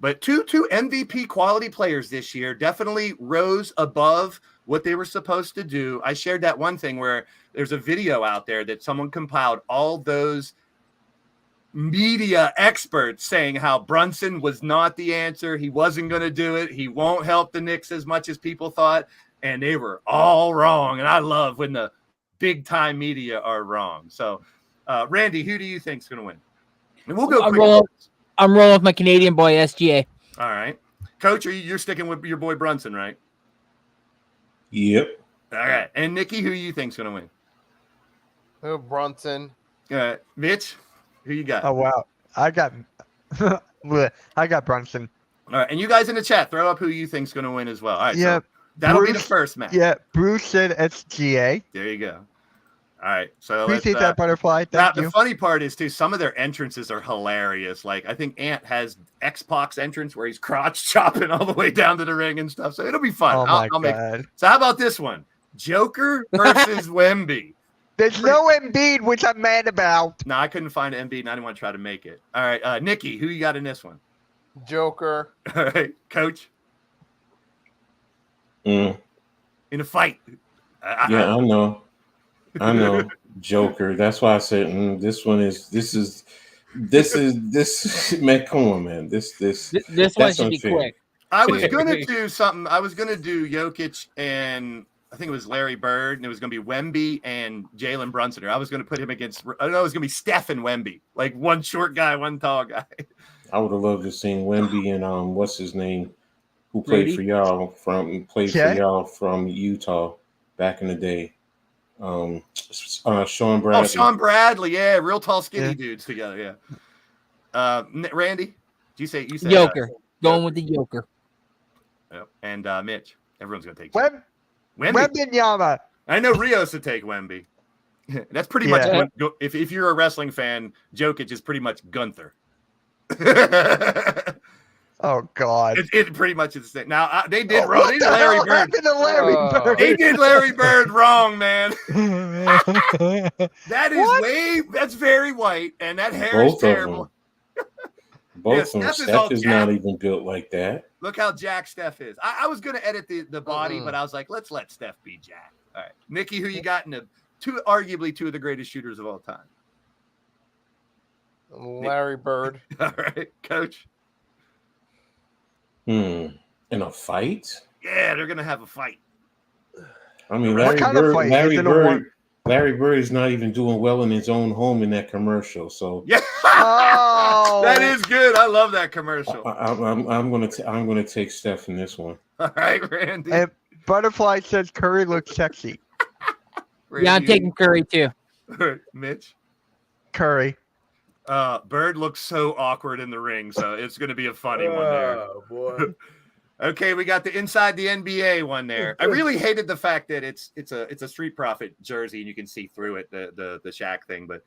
But two MVP quality players this year definitely rose above what they were supposed to do. I shared that one thing where there's a video out there that someone compiled all those media experts saying how Brunson was not the answer. He wasn't going to do it. He won't help the Knicks as much as people thought. And they were all wrong. And I love when the big time media are wrong. So, Randy, who do you think is going to win? And we'll go quick. I'm rolling with my Canadian boy, SGA. All right. Coach, you're sticking with your boy Brunson, right? Yep. All right. And Nikki, who you think's going to win? Oh, Brunson. Mitch, who you got? Oh, wow. I got Brunson. All right. And you guys in the chat, throw up who you think's going to win as well. All right. Yeah. So that'll be the Bruce- first match. Yeah, Bruce said SGA. There you go. All right. So Appreciate that, Butterfly. Now, Thank you. the funny part is, too, some of their entrances are hilarious. Like, I think Ant has X-Pac's entrance where he's crotch chopping all the way down to the ring and stuff. So it'll be fun. Oh, my God. So how about this one? Joker versus Wemby. There's no Embiid, which I'm mad about. No, I couldn't find Embiid, and I didn't want to try to make it. All right. Nikki, who you got in this one? Joker. All right. Coach? Mm. In a fight. Yeah, I know. Joker. That's why I said this is man, come on, man. This one should be quick. I was gonna do something. I was gonna do Jokic and I think it was Larry Bird, and it was gonna be Wemby and Jalen Brunson. Or I was gonna put him against. I don't know. It was gonna be Steph and Wemby, like one short guy, one tall guy. I would have loved to seen Wemby and what's his name, who played for y'all from Utah back in the day. Sean Bradley. Oh, Sean Bradley, yeah, real tall, skinny dudes together, yeah. Randy, you said Joker. Going with the Joker. Yep. And Mitch, everyone's gonna take Wemby. Wembenyama. I know Rios would take Wemby. That's pretty much if you're a wrestling fan, Jokic is pretty much Gunther. Oh God! It pretty much is the same. Now they did wrong. They did Larry Bird. They did Larry Bird wrong, man. That's very white, and that hair is terrible. Both of them. Steph is not even built like that. Look how jacked Steph is. I was going to edit the body, but I was like, let's let Steph be jacked. All right, Nikki, who you got in arguably two of the greatest shooters of all time? Larry Bird. All right, Coach. In a fight? Yeah, they're gonna have a fight. I mean, Larry Bird is not even doing well in his own home in that commercial. So yeah, that is good. I love that commercial. I'm gonna take Steph in this one. All right, Randy. And Butterfly says Curry looks sexy. Randy, yeah, I'm taking Curry too. Mitch. Curry. Bird looks so awkward in the ring, so it's going to be a funny one there. Oh boy. Okay, we got the inside the NBA one there. I really hated the fact that it's a Street Profit jersey and you can see through it, the Shaq thing. But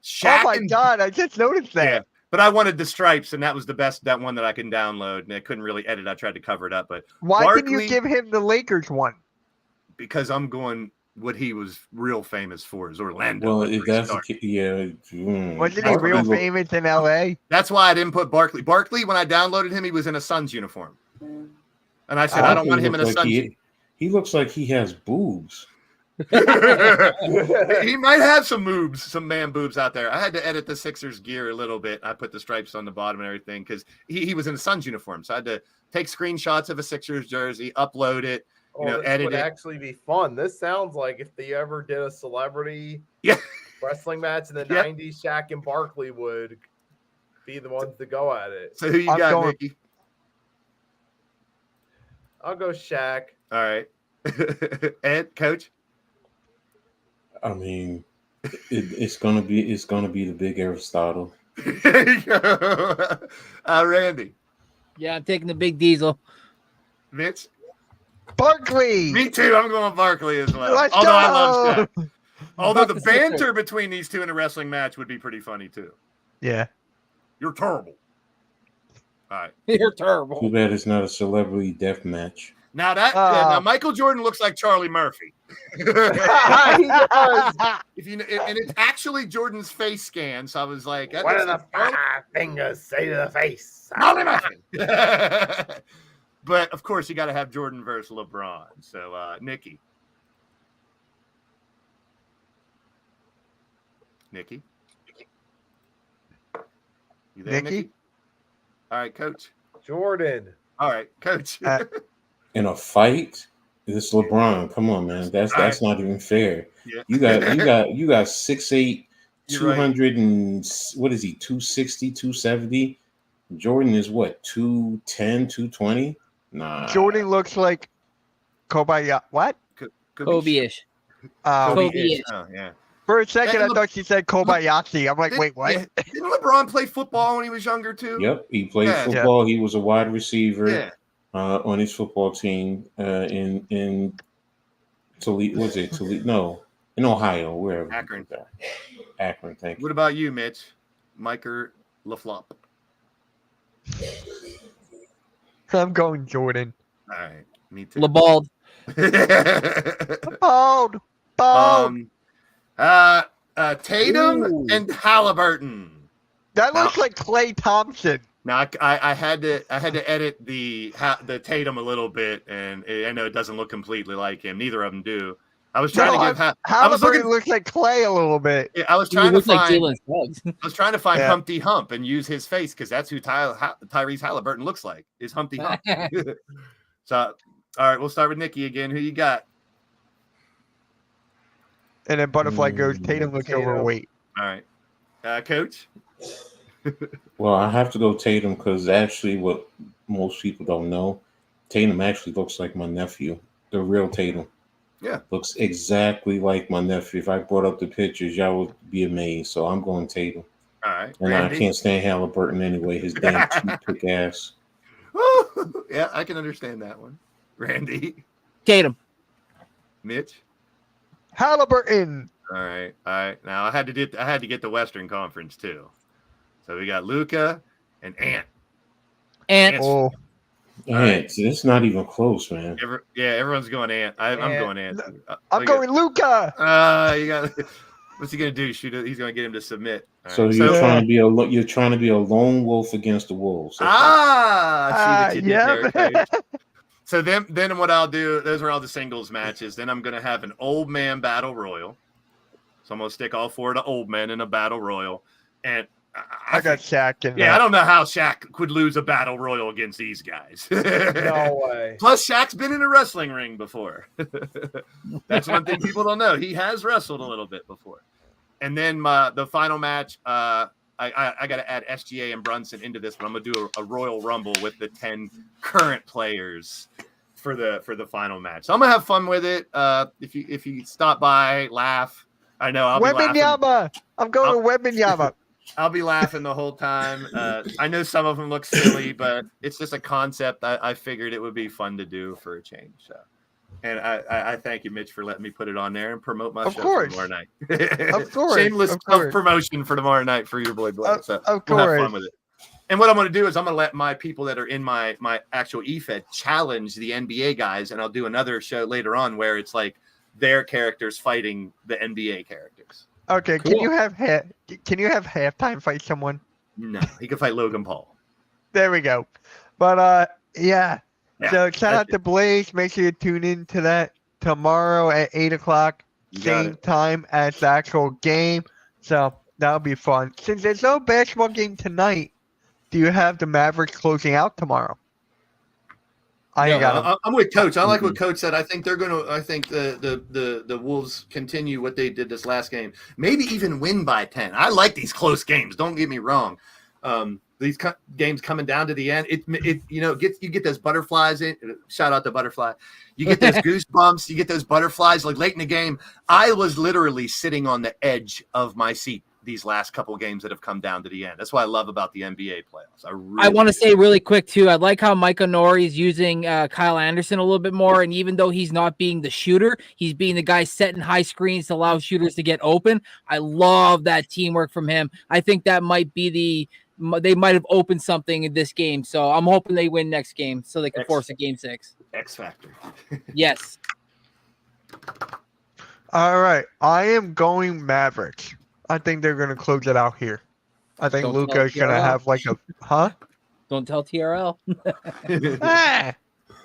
Shaq, oh my God, I just noticed that. Yeah, but I wanted the stripes, and that was that one that I can download, and I couldn't really edit. I tried to cover it up, but why didn't you give him the Lakers one? Because I'm going. What he was real famous for is Orlando. Well, if that's wasn't he real famous in LA? That's why I didn't put Barkley. Barkley, when I downloaded him, he was in a Suns uniform. And I said, I don't want him in a Looks like sunshine. he looks like he has boobs. He might have some moobs, some man boobs out there. I had to edit the Sixers gear a little bit. I put the stripes on the bottom and everything because he was in a Suns uniform. So I had to take screenshots of a Sixers jersey, upload it, This edit would it. actually be fun. This sounds like if they ever did a celebrity Yeah. wrestling match in the Yep. 90s, Shaq and Barkley would be the ones to go at it. So who you I'm got, going- Nikki? I'll go Shaq. All right. Ed, coach? I mean, it's gonna be the big Aristotle. There you go. Randy. Yeah, I'm taking the big diesel. Mitch? Barkley. Me too. I'm going Barkley as well. Let's Although I go. love Shaq. Although Fuck the the Sixers. banter between these two in a wrestling match would be pretty funny too. Yeah. You're terrible. All right. You're Too terrible. bad it's not a celebrity death match. Now now Michael Jordan looks like Charlie Murphy. He does. If you and it's actually Jordan's face scan, so I was like, that What looks do the like Charlie- five fingers say to the face? Charlie Murphy. But of course, you got to have Jordan versus LeBron. So, Nikki. You there, Nikki? Nikki? All right, coach. Jordan. All right, coach. In a fight, this LeBron. Come on, man. That's not even fair. Yeah. You got 6'8", You're right. 200 and what is he? 260, 270. Jordan is what? 210, 220? Nah. Jordan looks like Kobayashi. What? Could be- Kobe-ish. Kobe-ish. Kobe-ish. Oh, yeah. For a second, I And thought she said Kobayashi. I'm like, Did- wait, what? yeah. Didn't LeBron play football when he was younger too? Yep, he played Yeah. football. He was a wide receiver Yeah. on his football team in Toledo. Was it Toledo? No, in Ohio, wherever. Akron. Akron, thank you. What about you, Mitch? Miker LaFlop. I'm going Jordan. All right, me too. LeBald. Bold. Bold. Tatum Ooh. and Halliburton. That looks like Klay Thompson. Now I had to edit the Tatum a little bit, and I know it doesn't look completely like him. Neither of them do. I was trying to give. I was Halliburton looking. looks like Clay a little bit. Yeah, I was He trying to looks like find. Jalen Suggs. I was trying to find Yeah. Humpty Hump and use his face because that's who Tyrese Halliburton looks like. Is Humpty Hump. So, all right, we'll start with Nikki again. Who you got? And then Butterfly goes, Tatum looks Tatum. overweight. All right, Coach. Well, I have to go Tatum because actually, what most people don't know, Tatum actually looks like my nephew, the real Tatum. Yeah. Looks exactly like my nephew. If I brought up the pictures, y'all would be amazed. So I'm going Tatum. All right, And I Randy. can't stand Halliburton anyway. His damn toothpick ass. Woo! Yeah, I can understand that one. Randy, Tatum. Mitch. Halliburton. All right. Now I had to get the Western Conference too. So we got Luca and Ant. And Yes. Oh, Man, it's not even close, man. Everyone's going Ant. I'm Ant. going Ant. I'm going Luca. You got. What's he gonna do? Shoot it? He's gonna get him to submit. All So right. you're trying to be a lone wolf against the wolves. Okay. I see what you did yeah. there, Coach. So then what I'll do, those are all the singles matches. Then I'm going to have an old man battle royal. So I'm going to stick all four of the old men in a battle royal. And I got Shaq in yeah, I there. don't know how Shaq could lose a battle royal against these guys. No way. Plus, Shaq's been in a wrestling ring before. That's one thing people don't know. He has wrestled a little bit before. And then the final match, I got to add SGA and Brunson into this, but I'm going to do a Royal Rumble with the 10 current players for the final match. So I'm going to have fun with it. If you stop by, laugh. I know I'll be laughing. Wembenyama. I'm going to Wembenyama. I'll be laughing the whole time. I know some of them look silly, but it's just a concept I figured it would be fun to do for a change. So, and I thank you, Mitch, for letting me put it on there and promote my Of show course. for tomorrow night. Of course. Shameless Of course. self-promotion for tomorrow night for your boy Blake. So Of we'll have fun course. with it. And what I'm going to do is I'm going to let my people that are in my actual EFED challenge the NBA guys, and I'll do another show later on where it's like their characters fighting the NBA characters. Okay, can you have halftime fight someone? No, he can fight Logan Paul. There we go. But yeah, Yeah, So shout that's out to Blaze. Make sure you tune in to that tomorrow at 8 o'clock, You got same it. time as the actual game. So that'll be fun. Since there's no basketball game tonight, do you have the Mavericks closing out tomorrow? I ain't No, got 'em. I'm with Coach. I like what Mhm. Coach said. I think they're gonna. I think the Wolves continue what they did this last game. Maybe even win by 10. I like these close games. Don't get me wrong. These games coming down to the end, it you get those butterflies in. Shout out to Butterfly. You get those goosebumps. You get those butterflies like late in the game. I was literally sitting on the edge of my seat these last couple of games that have come down to the end. That's what I love about the NBA playoffs. I want to do. say really quick too. I like how Micah Nori is using Kyle Anderson a little bit more, and even though he's not being the shooter, he's being the guy setting high screens to allow shooters to get open. I love that teamwork from him. I think that might be they might have opened something in this game, so I'm hoping they win next game so they can force a game 6. X Factor. Yes. All right. I am going Mavericks. I think they're going to close it out here. I think Don't Luka tell is going to TRL. have like a, huh? Don't tell TRL. Ah!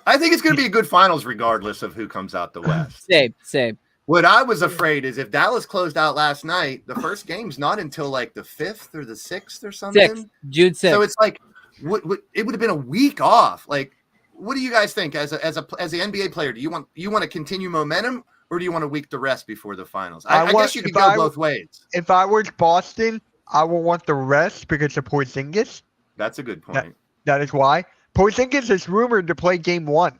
I think it's going to be a good finals regardless of who comes out the West. Same. What I was afraid is if Dallas closed out last night, the first game's not until like the 5th or the 6th or something. June 6th. So it's like it would have been a week off. Like, what do you guys think as an NBA player? Do you want to continue momentum, or do you want to week the rest before the finals? I guess you could go both ways. If I were Boston, I would want the rest because of Porzingis. That's a good point. That is why. Porzingis is rumored to play game 1.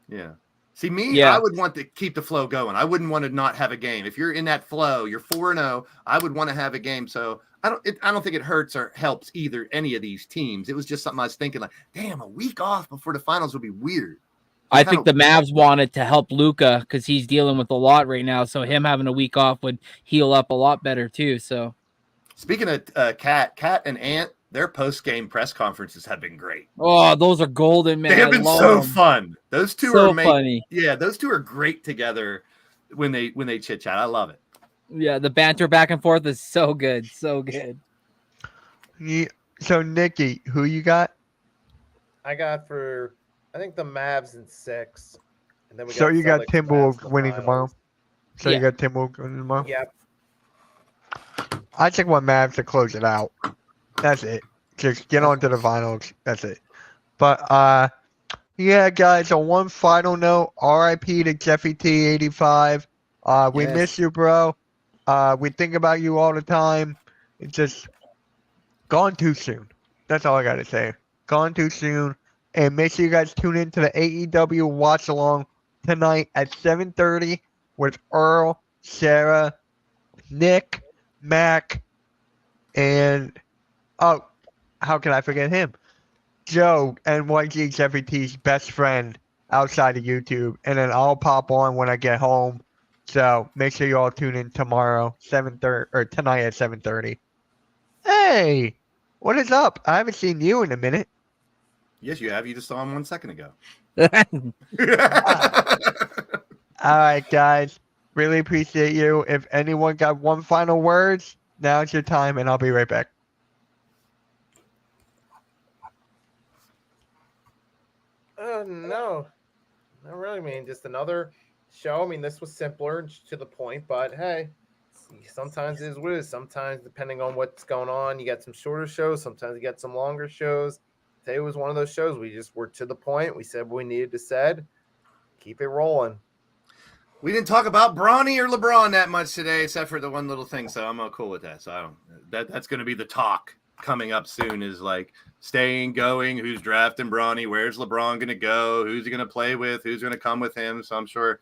Yeah. See, me, Yeah. I would want to keep the flow going. I wouldn't want to not have a game. If you're in that flow, you're 4-0, I would want to have a game. So I don't think it hurts or helps any of these teams. It was just something I was thinking like, damn, a week off before the finals would be weird. I think the Mavs wanted to help Luka because he's dealing with a lot right now. So him having a week off would heal up a lot better too. So Speaking of Kat and Ant, their post-game press conferences have been great. oh, those are golden, man. They have I been love so them. fun. Those two So are funny. Yeah, those two are great together when they chit chat. I love it. Yeah, the banter back and forth is so good. So good. Yeah. So, Nikki, who you got? I got I think the Mavs in 6. And then we So you got Celtics, Mavs in Timberwolves the winning tomorrow? finals. So Yeah. you got Timberwolves winning tomorrow? Yep. I think want Mavs to close it out. That's it. Just get on to the finals. That's it. But yeah, guys. On one final note, R.I.P. to Jeffy T85. We Yes. miss you, bro. We think about you all the time. It's just gone too soon. That's all I gotta say. Gone too soon. And make sure you guys tune in to the AEW watch along tonight at 7:30 with Earl, Sarah, Nick, Mac, and oh, how can I forget him? Joe and YG Jeffrey T's best friend outside of YouTube, and then I'll pop on when I get home. So make sure you all tune in tomorrow, 7:30 or tonight at 7:30. Hey, what is up? I haven't seen you in a minute. Yes, you have. You just saw him 1 second ago. All right, guys. Really appreciate you. If anyone got one final words, now's your time, and I'll be right back. No, not really. I mean, just another show. I mean, this was simpler and to the point, but hey, sometimes it is what it is. Sometimes, depending on what's going on, you got some shorter shows. Sometimes you got some longer shows. Today was one of those shows. We just were to the point. We said what we needed to said. Keep it rolling. We didn't talk about Bronny or LeBron that much today, except for the one little thing. So I'm cool with that. So that's going to be the talk coming up soon. Is like staying, going. Who's drafting Bronny? Where's LeBron going to go? Who's he going to play with? Who's going to come with him? So I'm sure.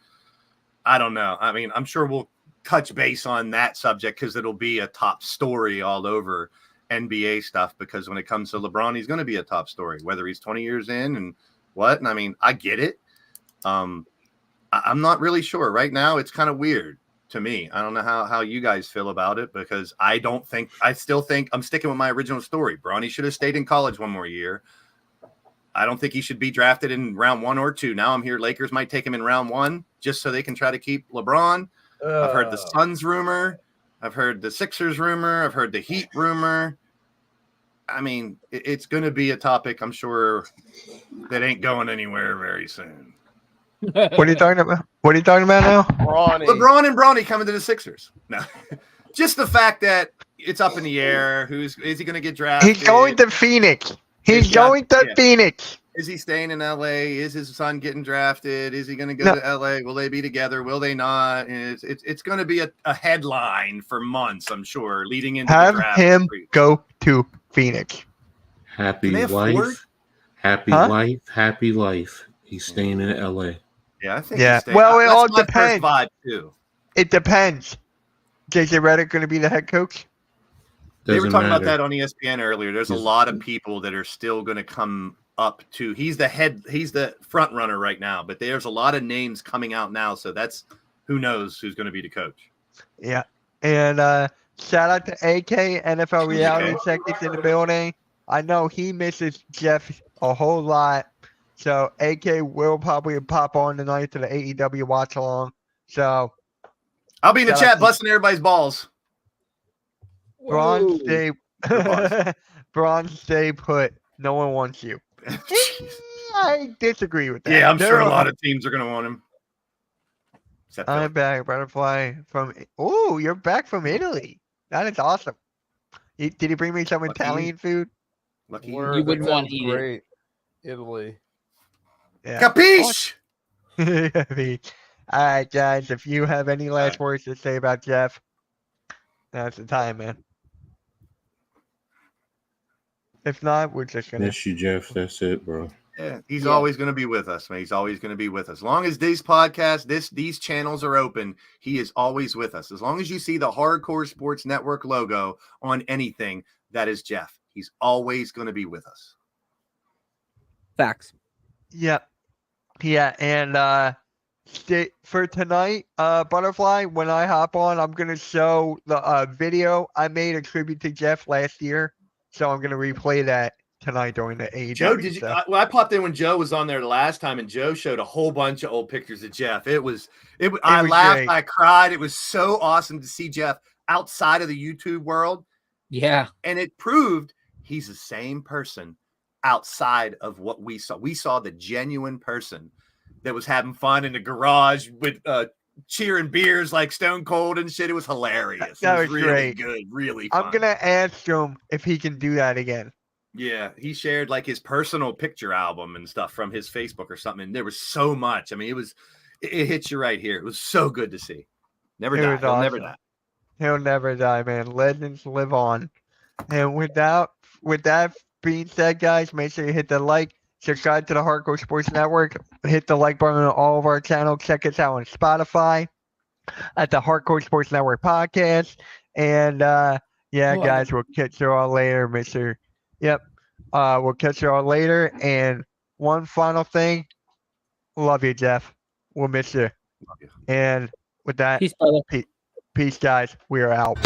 I don't know. I mean, I'm sure we'll touch base on that subject because it'll be a top story all over NBA stuff. Because when it comes to LeBron, he's going to be a top story, whether he's 20 years in and what. And I mean, I get it. I'm not really sure right now. It's kind of weird to me. I don't know how you guys feel about it because I still think I'm sticking with my original story. Bronny should have stayed in college one more year. I don't think he should be drafted in round 1 or 2. Now I'm here. Lakers might take him in round 1 just so they can try to keep LeBron. I've heard the Suns rumor. I've heard the Sixers rumor. I've heard the Heat rumor. I mean, it's going to be a topic, I'm sure, that ain't going anywhere very soon. What are you talking about? What are you talking about now? Brawny. LeBron and Bronny coming to the Sixers. No, just the fact that it's up in the air. Is he going to get drafted? He's going to Phoenix. He's going to Phoenix. Is he staying in LA? Is his son getting drafted? Is he going to go to LA? Will they be together? Will they not? It's going to be a headline for months, I'm sure, leading into the draft. Have him go to Phoenix. Happy they wife, afford- happy life, happy life. He's staying in LA. Yeah, I think. Yeah. He's staying. Well, it That's all my first depends. vibe too. It depends. JJ Redick going to be the head coach? They were Doesn't talking about matter. that on ESPN earlier. There's a lot of people that are still going to come up to. He's the front runner right now, but there's a lot of names coming out now. So that's who knows who's going to be the coach. Yeah. And shout out to AK, NFL Reality Check is in the building. I know he misses Jeff a whole lot. So AK will probably pop on tonight to the AEW watch along. So I'll be in the Shout out chat to- busting everybody's balls. Braun, Whoa. stay Braun, stay put. No one wants you. I disagree with that. Yeah, I'm sure a No. lot of teams are going to want him. Except Philly. I'm back, Butterfly from. Oh, you're back from Italy. That is awesome. Did he bring me some Lucky you. Italian food? Lucky Word, You wouldn't that wanna sounds eat it. great. Italy. Yeah. Capiche? All right, guys. If you have any last words to say about Jeff, now's the time, man. If not, we're just gonna. Miss you, Jeff. That's it, bro. Yeah, he's Yeah. always going to be with us, man. He's always going to be with us. As long as these podcasts, these channels are open, he is always with us. As long as you see the Hardcore Sports Network logo on anything, that is Jeff. He's always going to be with us. Facts. Yeah, yeah, and for tonight, Butterfly. When I hop on, I'm gonna show the video I made a tribute to Jeff last year. So I'm gonna replay that tonight during the AEW. Joe, did you? stuff. I popped in when Joe was on there the last time, and Joe showed a whole bunch of old pictures of Jeff. I was laughed, great. I cried. It was so awesome to see Jeff outside of the YouTube world, Yeah. and it proved he's the same person outside of what we saw. We saw the genuine person that was having fun in the garage with cheering beers like Stone Cold and shit. It was hilarious. That it was was really great. good, really fun. I'm gonna ask him if he can do that again. Yeah, he shared like his personal picture album and stuff from his Facebook or something. And there was so much. I mean, it hits you right here. It was so good to see. Never It die. was He'll never awesome. die. He'll never die, man. Legends live on. And with that being said, guys, make sure you hit the like, subscribe to the Hardcore Sports Network, hit the like button on all of our channels. Check us out on Spotify at the Hardcore Sports Network podcast. And guys, we'll catch you all later, Mr. Yep. We'll catch you all later. And one final thing. Love you, Jeff. We'll miss you. Love you. And with that, Peace, brother. peace, guys. We are out.